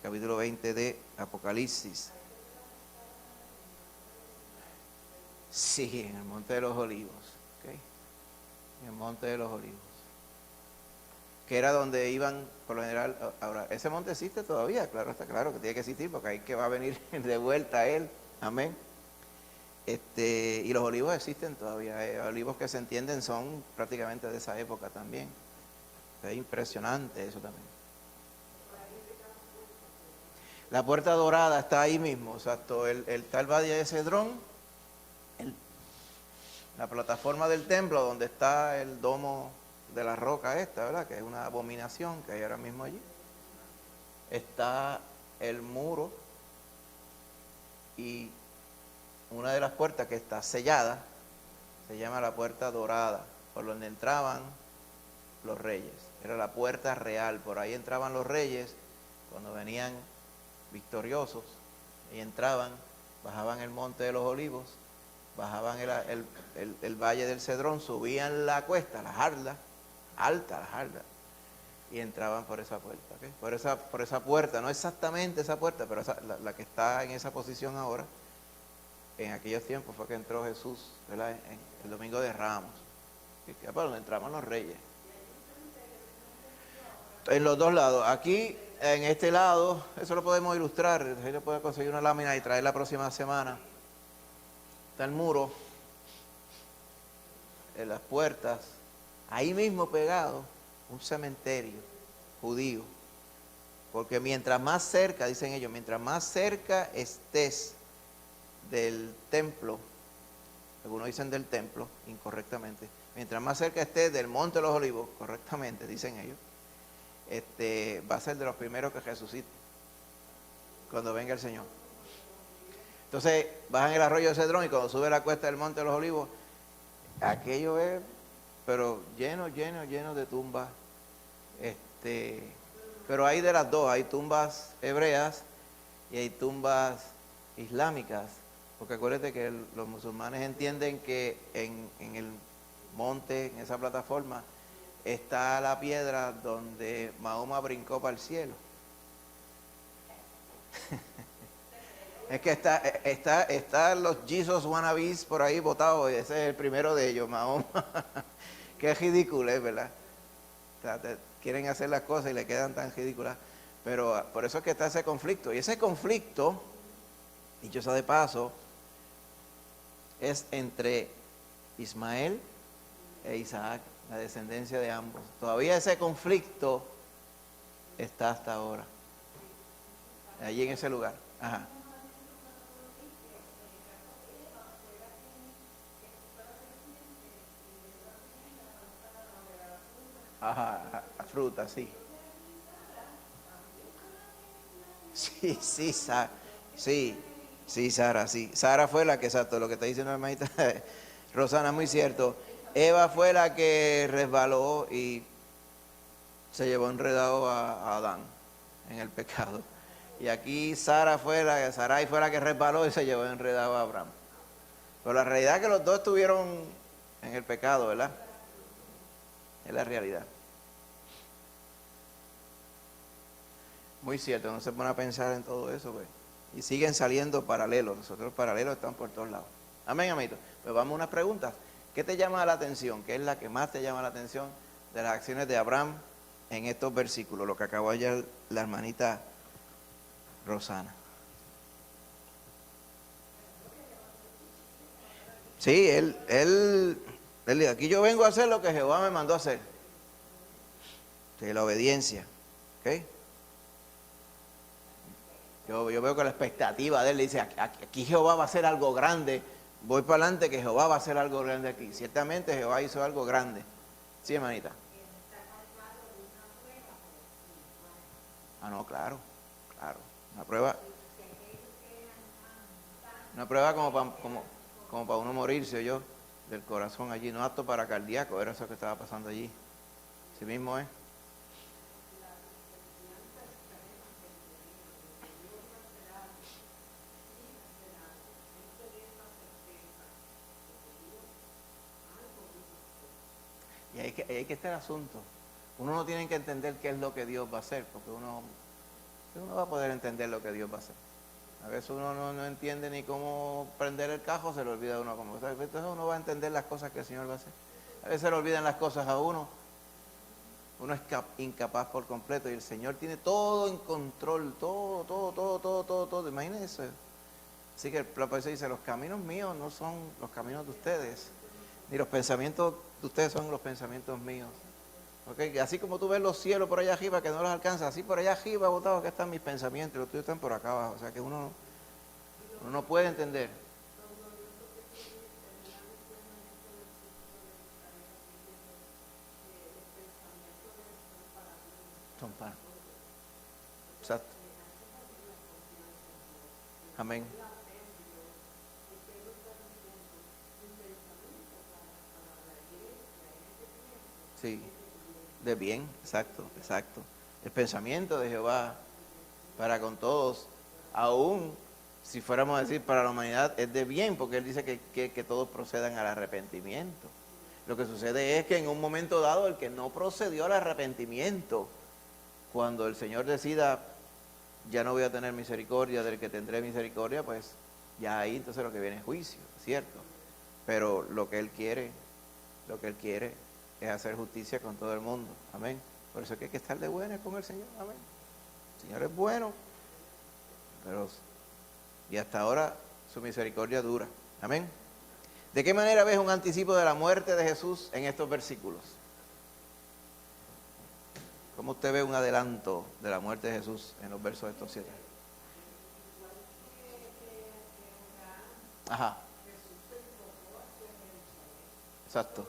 capítulo 20 de Apocalipsis. Sí, en el monte de los olivos, ¿ok? En el monte de los olivos. Que era donde iban, por lo general, ahora, ese monte existe todavía, claro, está claro que tiene que existir, porque ahí que va a venir de vuelta a él, amén. Y los olivos existen todavía, olivos que se entienden son prácticamente de esa época también. Es impresionante eso también. La puerta dorada está ahí mismo, exacto, el tal valle de Cedrón, la plataforma del templo donde está el domo de la roca esta, ¿verdad?, que es una abominación que hay ahora mismo allí. Está el muro y una de las puertas que está sellada se llama la puerta dorada, por donde entraban los reyes. Era la puerta real, por ahí entraban los reyes cuando venían victoriosos y entraban, bajaban el monte de los olivos, bajaban el valle del Cedrón, subían la cuesta, la jarda, alta la jarda, y entraban por esa puerta, ¿okay? Por esa puerta, no exactamente esa puerta, pero la que está en esa posición ahora. En aquellos tiempos fue que entró Jesús, ¿verdad?, en el domingo de Ramos, que por donde entraban los reyes. En los dos lados, aquí en este lado, eso lo podemos ilustrar, ahí le puedo conseguir una lámina y traer la próxima semana. Está el muro, en las puertas, ahí mismo pegado, un cementerio judío. Porque mientras más cerca, dicen ellos, mientras más cerca estés del templo, algunos dicen del templo, incorrectamente, mientras más cerca estés del Monte de los Olivos, correctamente, dicen ellos, va a ser de los primeros que resucite cuando venga el Señor. Entonces, bajan el arroyo de Cedrón y cuando sube la cuesta del Monte de los Olivos, aquello es, pero lleno de tumbas. Pero hay de las dos, hay tumbas hebreas y hay tumbas islámicas, porque acuérdate que los musulmanes entienden que en el monte, en esa plataforma, está la piedra donde Mahoma brincó para el cielo. Es que están los Jesus wannabes por ahí botados, y ese es el primero de ellos, Mahoma. Qué ridículo es, ¿verdad? O sea, quieren hacer las cosas y le quedan tan ridículas. Pero por eso es que está ese conflicto. Y ese conflicto, dicho sea de paso, es entre Ismael e Isaac, la descendencia de ambos. Todavía ese conflicto está hasta ahora. Allí en ese lugar. Ajá. Ajá, a fruta, sí. Sí, Sara, sí. Sara fue la que, exacto, lo que está diciendo la hermanita Rosana, muy cierto. Eva fue la que resbaló y se llevó enredado a Adán en el pecado. Y aquí Sarai fue la que resbaló y se llevó enredado a Abraham. Pero la realidad es que los dos estuvieron en el pecado, ¿verdad? Es la realidad. Muy cierto, no se pone a pensar en todo eso, pues. Y siguen saliendo paralelos. Los otros paralelos están por todos lados. Amén, amiguito. Pues vamos a unas preguntas. ¿Qué te llama la atención? ¿Qué es la que más te llama la atención de las acciones de Abraham en estos versículos? Lo que acabó ayer la hermanita Rosana. Sí, él dice, aquí yo vengo a hacer lo que Jehová me mandó a hacer. Sí, la obediencia. ¿Ok? Yo veo que la expectativa de él dice, aquí Jehová va a hacer algo grande. Voy para adelante que Jehová va a hacer algo grande aquí. Ciertamente Jehová hizo algo grande. Sí, hermanita. No, claro. Una prueba como para uno morirse, yo, del corazón allí, no apto para cardíaco, era eso que estaba pasando allí. Así mismo es. Y ahí que está el asunto. Uno no tiene que entender qué es lo que Dios va a hacer, porque uno va a poder entender lo que Dios va a hacer. A veces uno no entiende ni cómo prender el cajo, se le olvida a uno cómo. Entonces uno va a entender las cosas que el Señor va a hacer. A veces se le olvidan las cosas a uno. Uno es incapaz por completo y el Señor tiene todo en control, todo. Imagínense. Así que el profeta dice, los caminos míos no son los caminos de ustedes, ni los pensamientos de ustedes son los pensamientos míos. ¿Okay? Así como tú ves los cielos por allá arriba que no los alcanza, así por allá arriba, botados, que están mis pensamientos, los tuyos están por acá abajo. O sea que uno no puede entender. Son para. Exacto. Amén. Sí, de bien, exacto. El pensamiento de Jehová para con todos, aún si fuéramos a decir para la humanidad, es de bien, porque Él dice que todos procedan al arrepentimiento. Lo que sucede es que en un momento dado, el que no procedió al arrepentimiento, cuando el Señor decida, ya no voy a tener misericordia del que tendré misericordia, pues ya ahí entonces lo que viene es juicio, ¿cierto? Pero lo que Él quiere es hacer justicia con todo el mundo, amén. Por eso es que hay que estar de buenas con el Señor, amén. El Señor es bueno, y hasta ahora su misericordia dura, amén. ¿De qué manera ves un anticipo de la muerte de Jesús en estos versículos? ¿Cómo usted ve un adelanto de la muerte de Jesús en los versos de estos 7? Ajá. Exacto.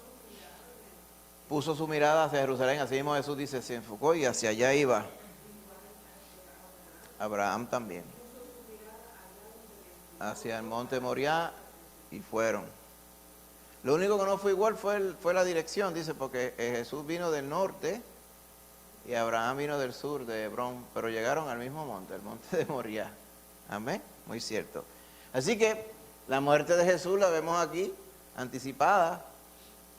Puso su mirada hacia Jerusalén, así mismo Jesús dice, se enfocó y hacia allá iba. Abraham también. Hacia el monte Moriah y fueron. Lo único que no fue igual fue la dirección, dice, porque Jesús vino del norte y Abraham vino del sur, de Hebrón, pero llegaron al mismo monte, el monte de Moriah. Amén, muy cierto. Así que la muerte de Jesús la vemos aquí, anticipada,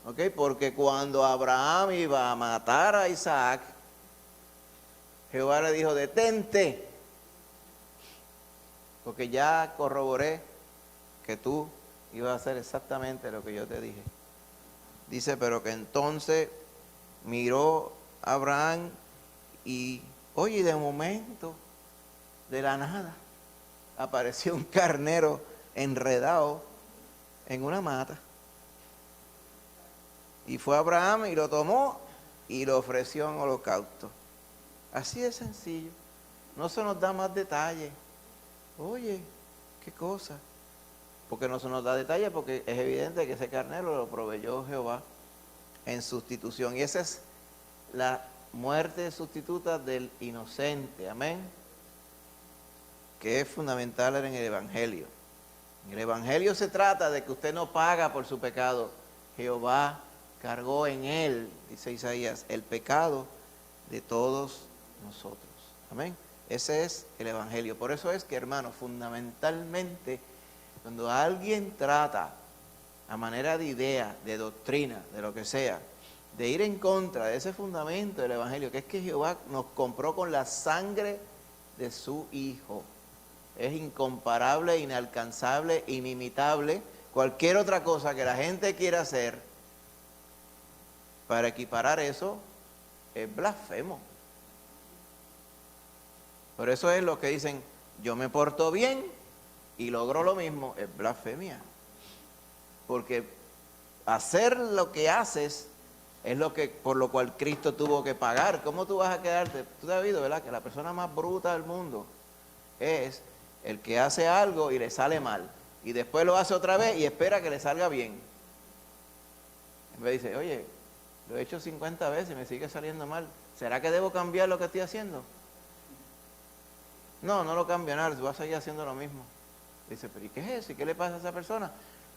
¿ok? Porque cuando Abraham iba a matar a Isaac, Jehová le dijo, detente, porque ya corroboré que tú ibas a hacer exactamente lo que yo te dije. Dice, pero que entonces miró Abraham y, oye, de momento, de la nada, apareció un carnero enredado en una mata. Y fue Abraham y lo tomó y lo ofreció en holocausto. Así de sencillo. No se nos da más detalle. Oye, qué cosa. Porque no se nos da detalle, porque es evidente que ese carnero lo proveyó Jehová en sustitución. Y esa es la muerte sustituta del inocente. Amén. Que es fundamental en el Evangelio. En el Evangelio se trata de que usted no paga por su pecado. Jehová cargó en él, dice Isaías, el pecado de todos nosotros. Amén. Ese es el Evangelio. Por eso es que, hermanos, fundamentalmente, cuando alguien trata a manera de idea, de doctrina, de lo que sea, de ir en contra de ese fundamento del Evangelio, que es que Jehová nos compró con la sangre de su Hijo. Es incomparable, inalcanzable, inimitable. Cualquier otra cosa que la gente quiera hacer para equiparar eso es blasfemo. Por eso es lo que dicen, yo me porto bien y logro lo mismo, es blasfemia. Porque hacer lo que haces es lo que por lo cual Cristo tuvo que pagar. ¿Cómo tú vas a quedarte? Tú te has oído, ¿verdad? Que la persona más bruta del mundo es el que hace algo y le sale mal. Y después lo hace otra vez y espera que le salga bien. En vez dice, oye, lo he hecho 50 veces y me sigue saliendo mal. ¿Será que debo cambiar lo que estoy haciendo? No, no lo cambio nada, tú vas a seguir haciendo lo mismo. Dice, pero ¿y qué es eso? ¿Y qué le pasa a esa persona?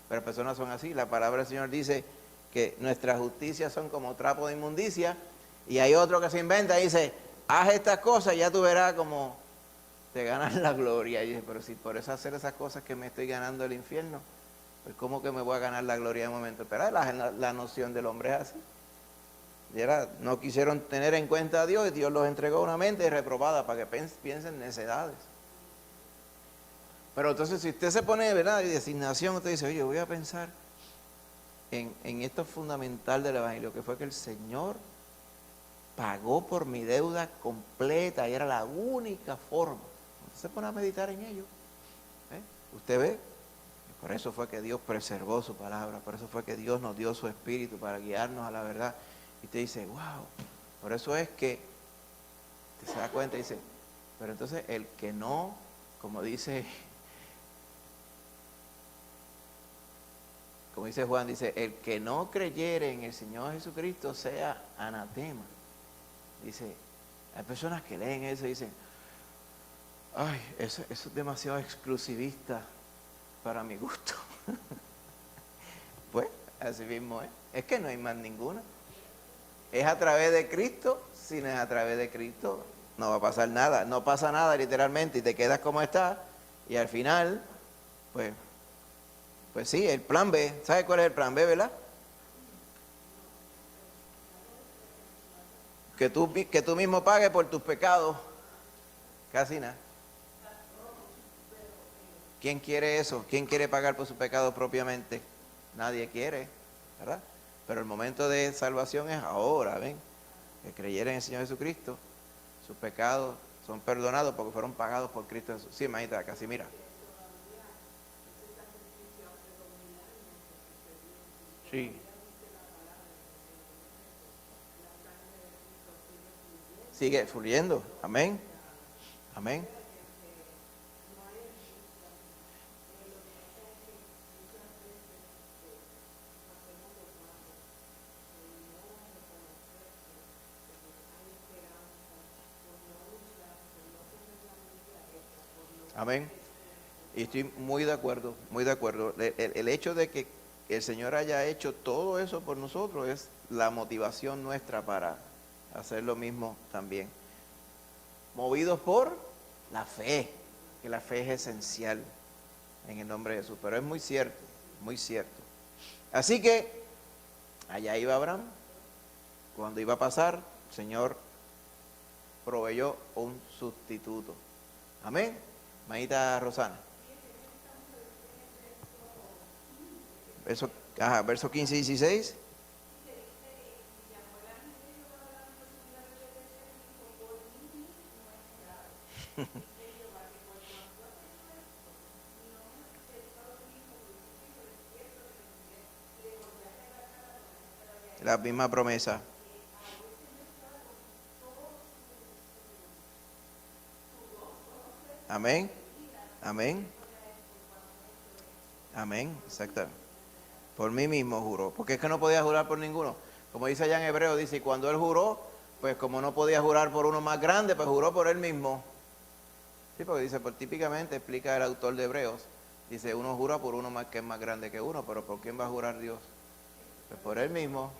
Pero las personas son así. La palabra del Señor dice que nuestras justicias son como trapo de inmundicia. Y hay otro que se inventa y dice, haz estas cosas y ya tú verás como te ganas la gloria. Y dice, pero si por eso hacer esas cosas que me estoy ganando el infierno, pues ¿cómo que me voy a ganar la gloria de momento? Pero la noción del hombre es así. Y era, no quisieron tener en cuenta a Dios y Dios los entregó a una mente reprobada para que piensen necedades. Pero entonces si usted se pone, ¿verdad?, de designación, usted dice, oye, voy a pensar en esto fundamental del Evangelio, que fue que el Señor pagó por mi deuda completa y era la única forma. Entonces se pone a meditar en ello. Usted ve, por eso fue que Dios preservó su palabra, por eso fue que Dios nos dio su Espíritu para guiarnos a la verdad. Y te dice, wow, por eso es que te se da cuenta y dice, pero entonces el que no, como dice Juan, dice, el que no creyere en el Señor Jesucristo sea anatema. Dice, hay personas que leen eso y dicen, ay, eso es demasiado exclusivista para mi gusto. Pues, así mismo es. Es que no hay más ninguna. Es a través de Cristo. Si no es a través de Cristo, no va a pasar nada. No pasa nada literalmente y te quedas como estás. Y al final, pues sí, el plan B. ¿Sabes cuál es el plan B, verdad? Que tú mismo pagues por tus pecados. Casi nada. ¿Quién quiere eso? ¿Quién quiere pagar por sus pecados propiamente? Nadie quiere, ¿verdad? Pero el momento de salvación es ahora, ¿ven? Que creyera en el Señor Jesucristo, sus pecados son perdonados porque fueron pagados por Cristo Jesús. Sí, hermanita, casi mira. Sí. Sigue fluyendo. Amén. Amén. Amén. Y estoy muy de acuerdo, muy de acuerdo. El hecho de que el Señor haya hecho todo eso por nosotros es la motivación nuestra para hacer lo mismo también. Movidos por la fe, que la fe es esencial en el nombre de Jesús. Pero es muy cierto, muy cierto. Así que allá iba Abraham. Cuando iba a pasar, el Señor proveyó un sustituto. Amén. Manita Rosana. Verso 15 y 16. La misma promesa. Amén. Amén. Amén. Exacto. Por mí mismo juró. Porque es que no podía jurar por ninguno. Como dice allá en Hebreo, dice, y cuando él juró, pues como no podía jurar por uno más grande, pues juró por él mismo. Sí, porque dice, pues típicamente explica el autor de Hebreos, dice, uno jura por uno más que es más grande que uno, pero ¿por quién va a jurar Dios? Pues por él mismo.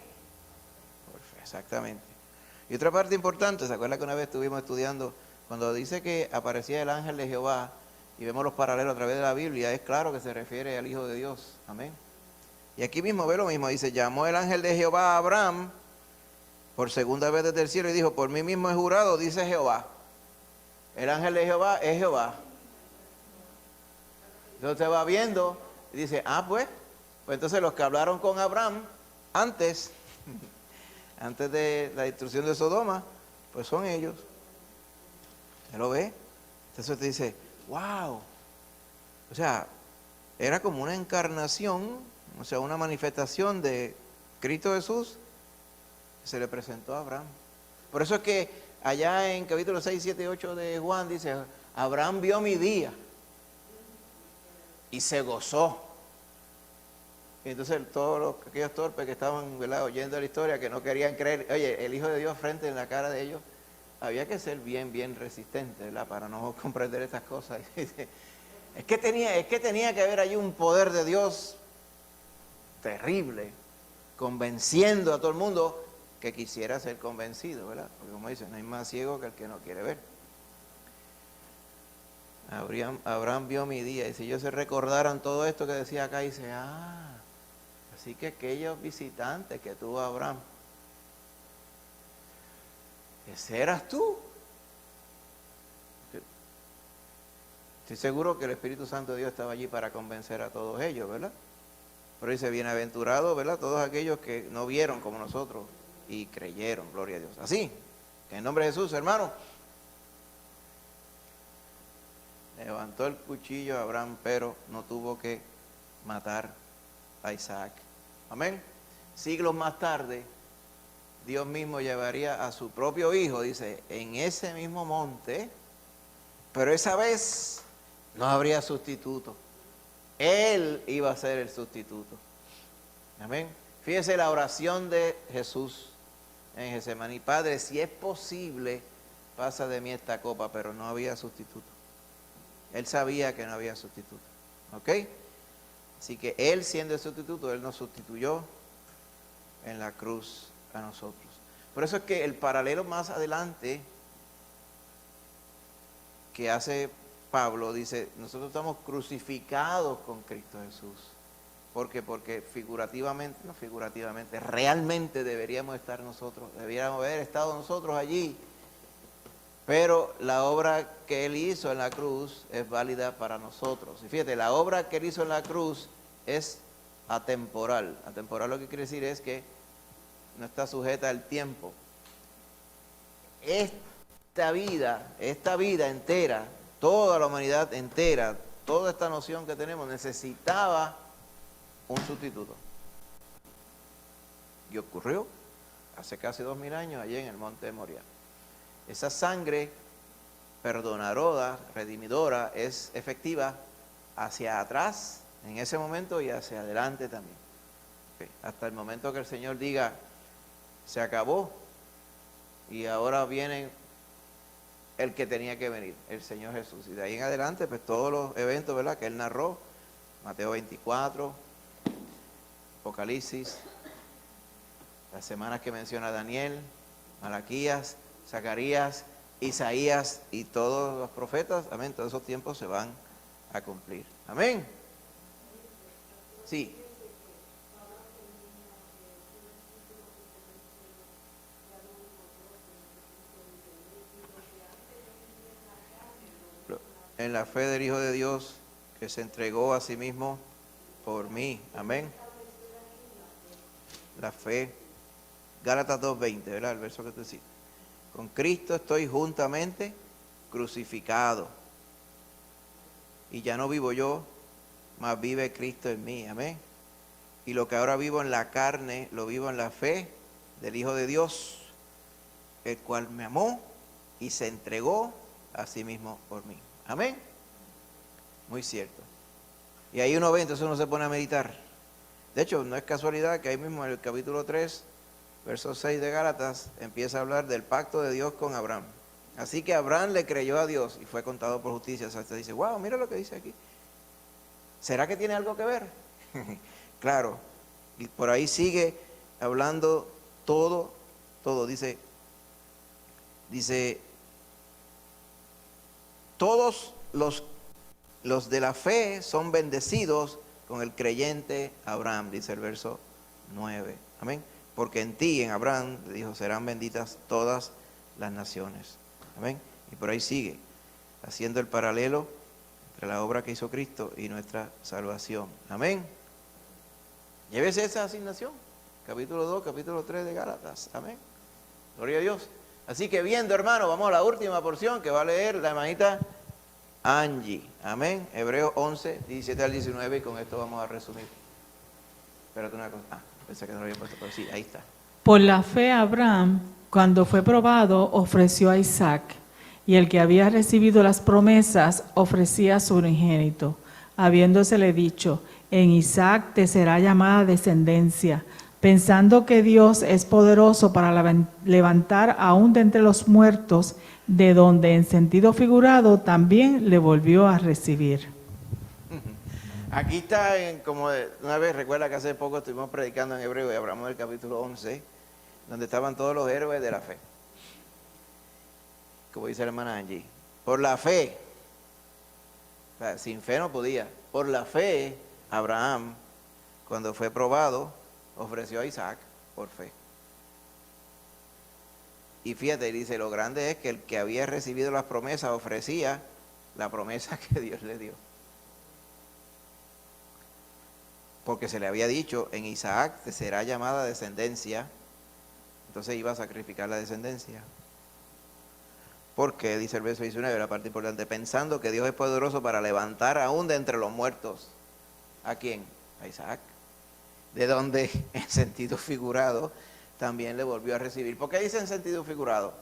Exactamente. Y otra parte importante, ¿se acuerda que una vez estuvimos estudiando, cuando dice que aparecía el ángel de Jehová, y vemos los paralelos a través de la Biblia, es claro que se refiere al Hijo de Dios. Amén. Y aquí mismo ve lo mismo, dice, llamó el ángel de Jehová a Abraham por segunda vez desde el cielo y dijo, por mí mismo he jurado, dice Jehová. El ángel de Jehová es Jehová. Entonces va viendo y dice, pues entonces los que hablaron con Abraham antes de la destrucción de Sodoma, pues son ellos. ¿Se lo ve? Entonces te dice, wow. O sea, era como una encarnación, o sea, una manifestación de Cristo Jesús que se le presentó a Abraham. Por eso es que allá en capítulo 6, 7 y 8 de Juan dice, Abraham vio mi día y se gozó. Y entonces todos aquellos torpes que estaban, ¿verdad?, oyendo la historia, que no querían creer, oye, el Hijo de Dios frente en la cara de ellos, había que ser bien resistente, ¿verdad?, para no comprender estas cosas. Es que tenía que haber allí un poder de Dios terrible, convenciendo a todo el mundo que quisiera ser convencido, ¿verdad? Porque como dicen, no hay más ciego que el que no quiere ver. Abraham vio mi día, y si ellos se recordaran todo esto que decía acá, dice, así que aquellos visitantes que tuvo Abraham, ese eras tú. Estoy seguro que el Espíritu Santo de Dios estaba allí para convencer a todos ellos, ¿verdad? Pero dice, bienaventurados, ¿verdad?, todos aquellos que no vieron como nosotros y creyeron, gloria a Dios. Así, que en nombre de Jesús, hermano, levantó el cuchillo a Abraham, pero no tuvo que matar a Isaac. Amén. Siglos más tarde, Dios mismo llevaría a su propio hijo, dice, en ese mismo monte, pero esa vez no habría sustituto. Él iba a ser el sustituto. Amén. Fíjese la oración de Jesús en Getsemaní. Padre, si es posible, pasa de mí esta copa, pero no había sustituto. Él sabía que no había sustituto. ¿Ok? Así que Él, siendo el sustituto, Él nos sustituyó en la cruz a nosotros. Por eso es que el paralelo más adelante que hace Pablo dice, nosotros estamos crucificados con Cristo Jesús. ¿Por qué? Porque realmente deberíamos estar nosotros, deberíamos haber estado nosotros allí. Pero la obra que Él hizo en la cruz es válida para nosotros. Y fíjate, la obra que Él hizo en la cruz es atemporal. Atemporal lo que quiere decir es que no está sujeta al tiempo. Esta vida entera, toda la humanidad entera, toda esta noción que tenemos necesitaba un sustituto. Y ocurrió hace casi 2000 años allí en el monte de Moriah. Esa sangre perdonadora, redimidora, es efectiva hacia atrás en ese momento y hacia adelante también. Okay. Hasta el momento que el Señor diga, se acabó y ahora viene el que tenía que venir, el Señor Jesús. Y de ahí en adelante, pues todos los eventos, ¿verdad?, que Él narró, Mateo 24, Apocalipsis, las semanas que menciona Daniel, Malaquías, Zacarías, Isaías y todos los profetas, amén, todos esos tiempos se van a cumplir. Amén. Sí. En la fe del Hijo de Dios, que se entregó a sí mismo por mí. Amén. La fe. Gálatas 2:20, ¿verdad? El verso que tú decís. Con Cristo estoy juntamente crucificado. Y ya no vivo yo, mas vive Cristo en mí. Amén. Y lo que ahora vivo en la carne, lo vivo en la fe del Hijo de Dios, el cual me amó y se entregó a sí mismo por mí. Amén. Muy cierto. Y ahí uno ve, entonces uno se pone a meditar. De hecho, no es casualidad que ahí mismo en el capítulo 3, verso 6 de Gálatas, empieza a hablar del pacto de Dios con Abraham. Así que Abraham le creyó a Dios y fue contado por justicia. O sea, usted dice, wow, mira lo que dice aquí. ¿Será que tiene algo que ver? Claro. Y por ahí sigue hablando todo. Dice, todos los de la fe son bendecidos con el creyente Abraham, dice el verso 9. Amén. Porque en ti, en Abraham, dijo, serán benditas todas las naciones. Amén. Y por ahí sigue, haciendo el paralelo entre la obra que hizo Cristo y nuestra salvación. Amén. Llévese esa asignación. Capítulo 2, capítulo 3 de Gálatas. Amén. Gloria a Dios. Así que viendo, hermano, vamos a la última porción que va a leer la hermanita Angie. Amén. Hebreos 11, 17 al 19, y con esto vamos a resumir. Espérate una cosa. Pensé que no lo había puesto, pero sí, ahí está. Por la fe Abraham, cuando fue probado, ofreció a Isaac, y el que había recibido las promesas ofrecía a su unigénito, habiéndosele dicho, en Isaac te será llamada descendencia, pensando que Dios es poderoso para levantar aún de entre los muertos, de donde en sentido figurado también le volvió a recibir. Aquí está, como una vez, recuerda que hace poco estuvimos predicando en hebreo y hablamos del capítulo 11, donde estaban todos los héroes de la fe. Como dice la hermana Angie, por la fe, o sea, sin fe no podía, por la fe, Abraham, cuando fue probado, ofreció a Isaac por fe. Y fíjate, dice, lo grande es que el que había recibido las promesas ofrecía la promesa que Dios le dio. Porque se le había dicho, en Isaac te será llamada descendencia, entonces iba a sacrificar la descendencia. Porque, dice el verso 19, la parte importante, pensando que Dios es poderoso para levantar aún de entre los muertos. ¿A quién? A Isaac. De donde, en sentido figurado, también le volvió a recibir. ¿Por qué dice en sentido figurado?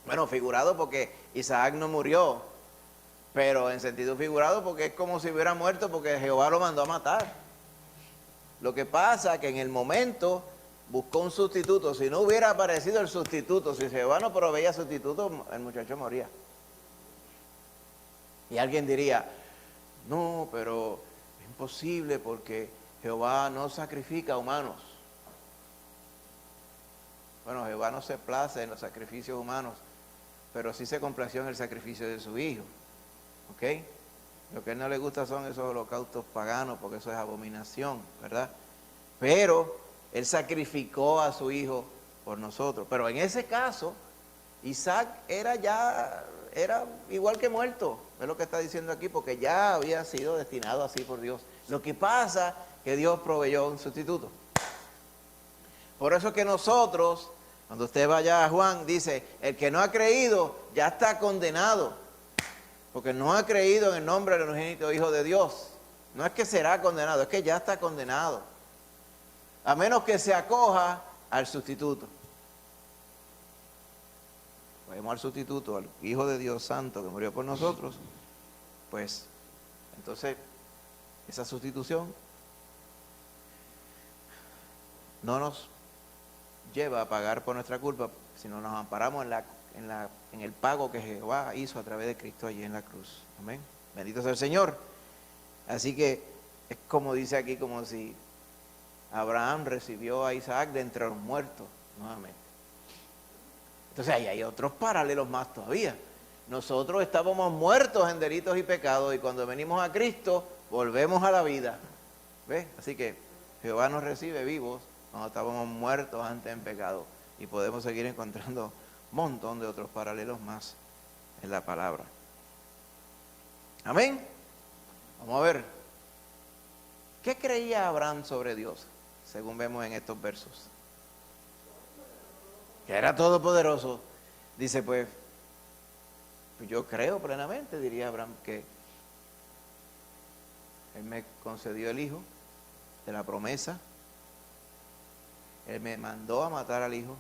Bueno, figurado porque Isaac no murió, pero en sentido figurado porque es como si hubiera muerto porque Jehová lo mandó a matar. Lo que pasa es que en el momento buscó un sustituto. Si no hubiera aparecido el sustituto, si Jehová no proveía sustituto, el muchacho moría. Y alguien diría, no, pero es imposible porque Jehová no sacrifica a humanos. Bueno, Jehová no se place en los sacrificios humanos, pero sí se complació en el sacrificio de su Hijo. ¿Ok? Lo que a él no le gusta son esos holocaustos paganos, porque eso es abominación, ¿verdad? Pero él sacrificó a su Hijo por nosotros. Pero en ese caso, Isaac era igual que muerto, es lo que está diciendo aquí, porque ya había sido destinado así por Dios. Lo que pasa es que Dios proveyó un sustituto. Por eso es que nosotros, cuando usted vaya a Juan, dice, el que no ha creído ya está condenado, porque no ha creído en el nombre del unigénito Hijo de Dios. No es que será condenado, es que ya está condenado. a menos que se acoja al sustituto. Vemos al sustituto, al Hijo de Dios Santo que murió por nosotros, pues entonces esa sustitución no nos lleva a pagar por nuestra culpa, sino nos amparamos en el pago que Jehová hizo a través de Cristo allí en la cruz. Amén. Bendito sea el Señor. Así que es como dice aquí, como si Abraham recibió a Isaac de entre los muertos nuevamente. Entonces ahí hay otros paralelos más todavía. Nosotros estábamos muertos en delitos y pecados y cuando venimos a Cristo volvemos a la vida. ¿Ves? Así que Jehová nos recibe vivos cuando estábamos muertos antes en pecado. Y podemos seguir encontrando un montón de otros paralelos más en la palabra. Amén. Vamos a ver. ¿Qué creía Abraham sobre Dios? Según vemos en estos versos. Que era todopoderoso. Dice pues yo creo plenamente, diría Abraham, que Él me concedió el hijo de la promesa. Él me mandó a matar al hijo.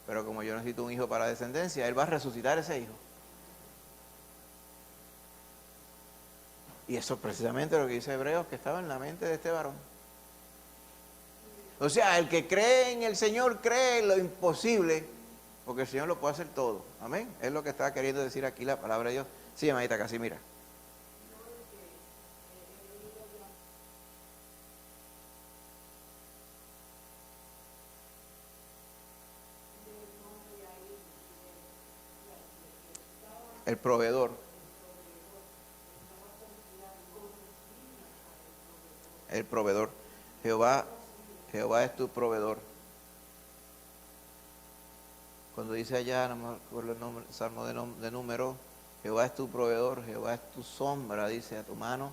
Pero como yo necesito un hijo para descendencia, Él va a resucitar ese hijo. Y eso es precisamente lo que dice Hebreos, que estaba en la mente de este varón. O sea, el que cree en el Señor cree en lo imposible, porque el Señor lo puede hacer todo. Amén. Es lo que está queriendo decir aquí la palabra de Dios. Sí, hermanita Casimira. El proveedor. El proveedor. Jehová es tu proveedor. Cuando dice allá, no me acuerdo el nombre, el Salmo de Número, Jehová es tu proveedor, Jehová es tu sombra, dice, a tu mano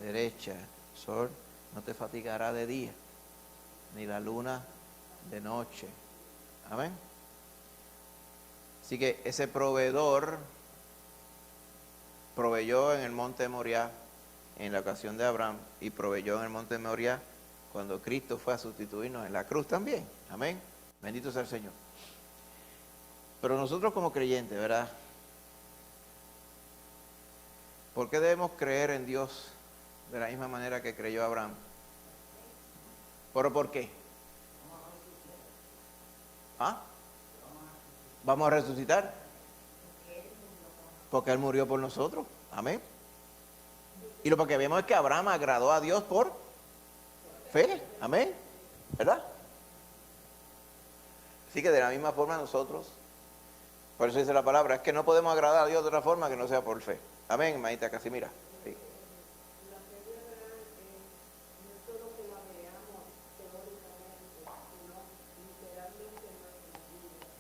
derecha. El sol no te fatigará de día, ni la luna de noche. Amén. Así que ese proveedor proveyó en el monte Moriah en la ocasión de Abraham y proveyó en el monte Moriah cuando Cristo fue a sustituirnos en la cruz también. Amén. Bendito sea el Señor. Pero nosotros como creyentes, ¿verdad? ¿Por qué debemos creer en Dios de la misma manera que creyó Abraham? ¿Pero por qué? ¿Ah? ¿Vamos a resucitar? Porque Él murió por nosotros. Amén. Y lo que vemos es que Abraham agradó a Dios por fe. Amén. ¿Verdad? Así que de la misma forma nosotros, por eso dice la palabra, es que no podemos agradar a Dios de otra forma que no sea por fe. Amén, hermanita Casimira. Sí.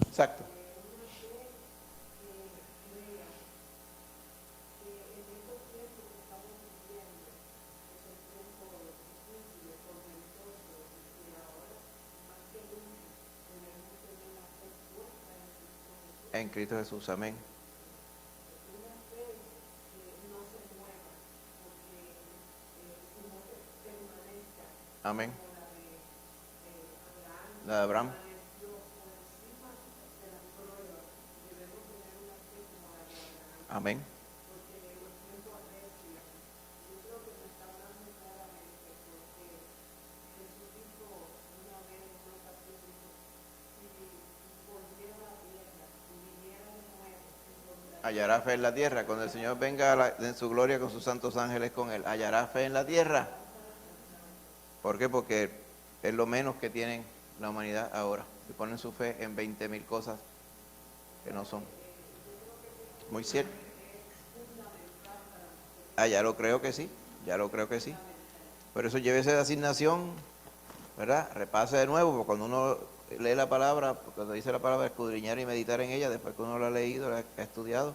Exacto. En Cristo Jesús, amén. Amén. La de Abraham. Amén. Hallará fe en la tierra. Cuando el Señor venga en su gloria con sus santos ángeles con Él, hallará fe en la tierra. ¿Por qué? Porque es lo menos que tienen la humanidad ahora. Y ponen su fe en 20,000 cosas que no son. Muy cierto. Ya lo creo que sí. Ya lo creo que sí. Por eso llévese de asignación, ¿verdad? Repase de nuevo, porque cuando uno lee la palabra, cuando dice la palabra escudriñar y meditar en ella, después que uno la ha leído, la ha estudiado,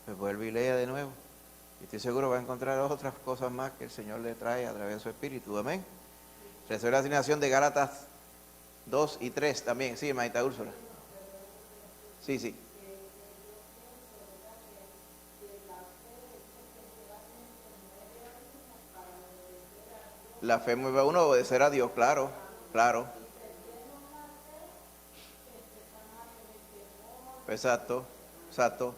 pues vuelve y lea de nuevo. Y estoy seguro que va a encontrar otras cosas más que el Señor le trae a través de su Espíritu. Amén. Recibe la asignación de Gálatas 2 y 3 también. Sí, hermanita Úrsula. Sí, sí. La fe mueve a uno a obedecer a Dios, claro, claro. Exacto, exacto.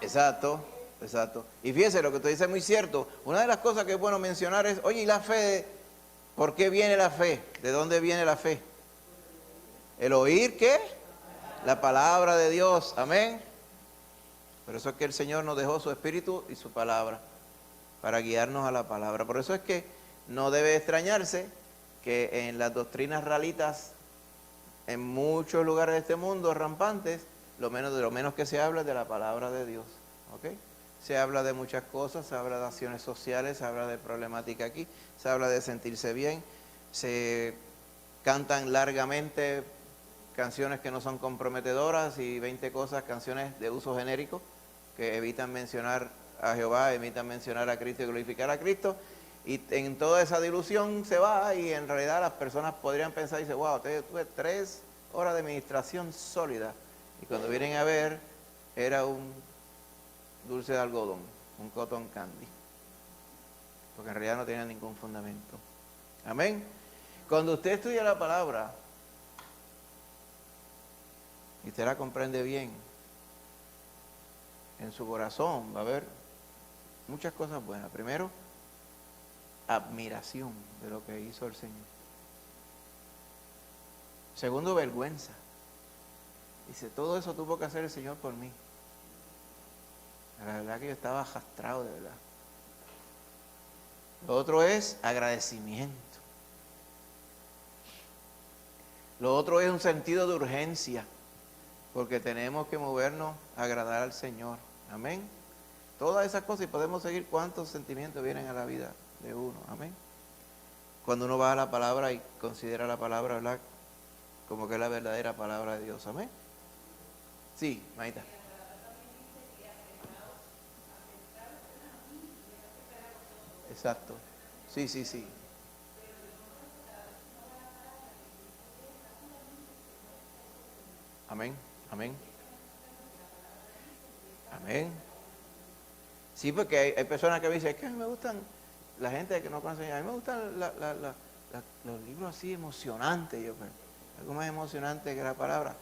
Exacto, exacto. Y fíjese, lo que usted dice es muy cierto. Una de las cosas que es bueno mencionar es, oye, ¿y la fe? ¿Por qué viene la fe? ¿De dónde viene la fe? ¿El oír qué? La palabra de Dios, amén. Por eso es que el Señor nos dejó su Espíritu y su palabra, para guiarnos a la palabra. Por eso es que no debe extrañarse que en las doctrinas ralitas, en muchos lugares de este mundo rampantes, lo menos que se habla es de la palabra de Dios, ¿ok? Se habla de muchas cosas, se habla de acciones sociales, se habla de problemática aquí, se habla de sentirse bien, se cantan largamente canciones que no son comprometedoras y 20 cosas, canciones de uso genérico, que evitan mencionar a Jehová, evitan mencionar a Cristo y glorificar a Cristo, y en toda esa dilución se va, y en realidad las personas podrían pensar y decir, wow, tuve 3 horas de administración sólida, y cuando vienen a ver, era un dulce de algodón, un cotton candy, porque en realidad no tenía ningún fundamento. Amén. Cuando usted estudia la palabra y usted la comprende bien, en su corazón va a haber muchas cosas buenas. Primero, admiración de lo que hizo el Señor. Segundo, vergüenza. Dice, todo eso tuvo que hacer el Señor por mí. La verdad que yo estaba arrastrado, de verdad. Lo otro es agradecimiento. Lo otro es un sentido de urgencia, porque tenemos que movernos a agradar al Señor. Amén. Todas esas cosas, y podemos seguir cuántos sentimientos vienen a la vida de uno. Amén. Cuando uno va a la palabra y considera la palabra, ¿verdad?, como que es la verdadera palabra de Dios. Amén. Sí, Maita. Exacto. Sí, sí, sí. Amén, amén. Amén. Sí, porque hay personas que me dicen, es que a mí me gustan, la gente que no conoce, a mí me gustan los libros así emocionantes. Yo, pero, algo más emocionante que la palabra.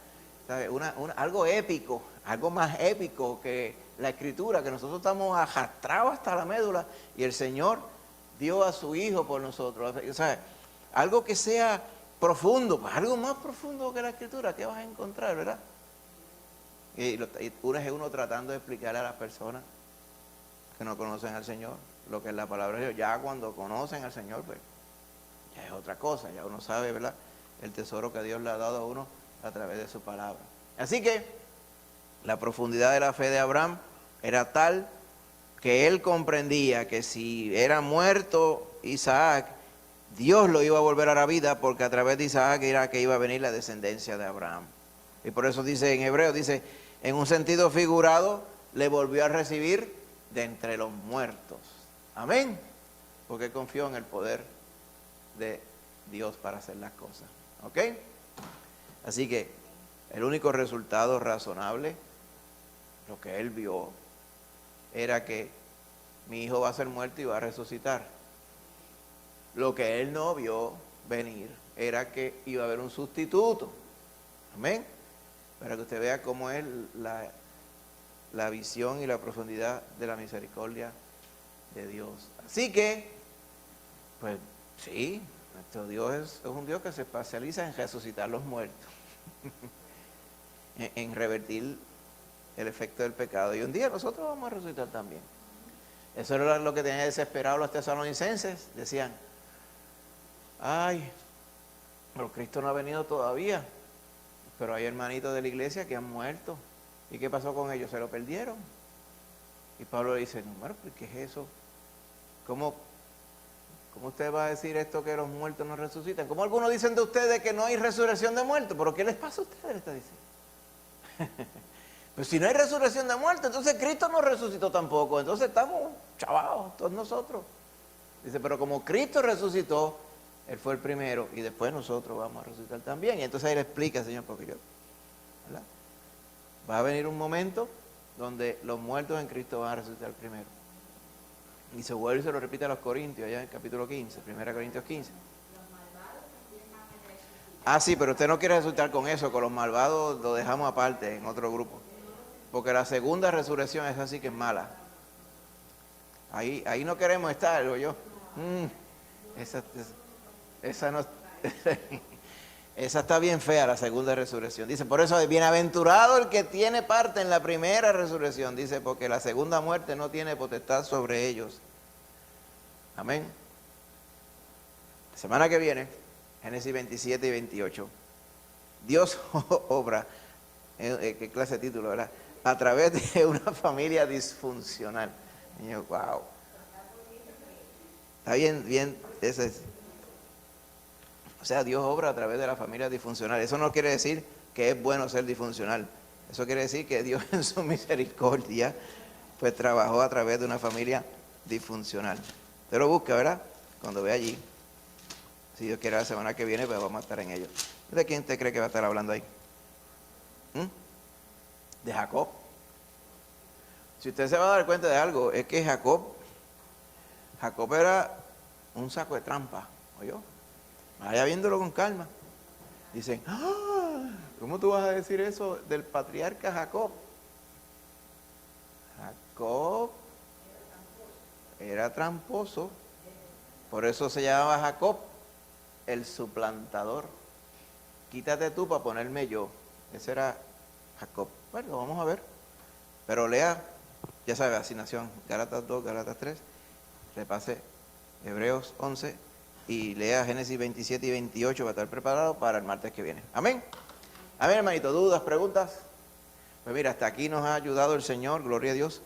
¿Sabe? Algo épico, algo más épico que la Escritura, que nosotros estamos arrastrados hasta la médula y el Señor dio a su Hijo por nosotros. O sea, algo que sea profundo, pues algo más profundo que la Escritura, ¿qué vas a encontrar, verdad? Y uno tratando de explicarle a las personas que no conocen al Señor lo que es la palabra de Dios. Ya cuando conocen al Señor, pues ya es otra cosa, ya uno sabe, ¿verdad?, el tesoro que Dios le ha dado a uno a través de su palabra. Así que la profundidad de la fe de Abraham era tal que él comprendía que si era muerto Isaac, Dios lo iba a volver a la vida, porque a través de Isaac era que iba a venir la descendencia de Abraham. Y por eso dice en Hebreo, dice, en un sentido figurado, le volvió a recibir de entre los muertos. Amén. Porque confió en el poder de Dios para hacer las cosas. ¿Ok? Así que el único resultado razonable, lo que él vio, era que mi hijo va a ser muerto y va a resucitar. Lo que él no vio venir era que iba a haber un sustituto. Amén. Para que usted vea cómo es la visión y la profundidad de la misericordia de Dios. Así que, pues sí, nuestro Dios es un Dios que se especializa en resucitar los muertos, en revertir el efecto del pecado. Y un día nosotros vamos a resucitar también. Eso era lo que tenían desesperado los tesalonicenses. Decían, ay, pero Cristo no ha venido todavía. Pero hay hermanitos de la iglesia que han muerto. ¿Y qué pasó con ellos? Se lo perdieron. Y Pablo le dice, no, bueno, ¿qué es eso? ¿Cómo usted va a decir esto, que los muertos no resucitan? ¿Cómo algunos dicen de ustedes que no hay resurrección de muertos? ¿Pero qué les pasa a ustedes? Le está diciendo. Pues si no hay resurrección de muertos, entonces Cristo no resucitó tampoco. Entonces estamos chavados todos nosotros. Dice, pero como Cristo resucitó, Él fue el primero y después nosotros vamos a resucitar también. Y entonces ahí le explica, Señor, porque yo, ¿verdad?, va a venir un momento donde los muertos en Cristo van a resucitar primero. Y se vuelve y se lo repite a los Corintios, allá en el capítulo 15, 1 Corintios 15. Ah, sí, pero usted no quiere resultar con eso, con los malvados lo dejamos aparte en otro grupo. Porque la segunda resurrección es así que es mala. Ahí no queremos estar, digo yo. Esa no, esa está bien fea, la segunda resurrección. Dice, por eso es bienaventurado el que tiene parte en la primera resurrección. Dice, porque la segunda muerte no tiene potestad sobre ellos. Amén. La semana que viene, Génesis 27 y 28. Dios obra, qué clase de título, ¿verdad? A través de una familia disfuncional. Y yo, wow. Está bien, ese es. O sea, Dios obra a través de la familia disfuncional. Eso no quiere decir que es bueno ser disfuncional. Eso quiere decir que Dios en su misericordia, pues trabajó a través de una familia disfuncional. Usted lo busca, ¿verdad? Cuando ve allí. Si Dios quiere la semana que viene, pues vamos a estar en ello. ¿De quién usted cree que va a estar hablando ahí? De Jacob. Si usted se va a dar cuenta de algo, es que Jacob era un saco de trampa, ¿oyó? Vaya viéndolo con calma. Dicen, ¿cómo tú vas a decir eso del patriarca Jacob? Jacob era tramposo, por eso se llamaba Jacob, el suplantador. Quítate tú para ponerme yo. Ese era Jacob. Bueno, vamos a ver. Pero lea, ya sabe, asignación, Gálatas 2, Gálatas 3, repase Hebreos 11 y lea Génesis 27 y 28 para estar preparado para el martes que viene. Amén. Amén, hermanito. ¿Dudas, preguntas? Pues mira, hasta aquí nos ha ayudado el Señor, gloria a Dios.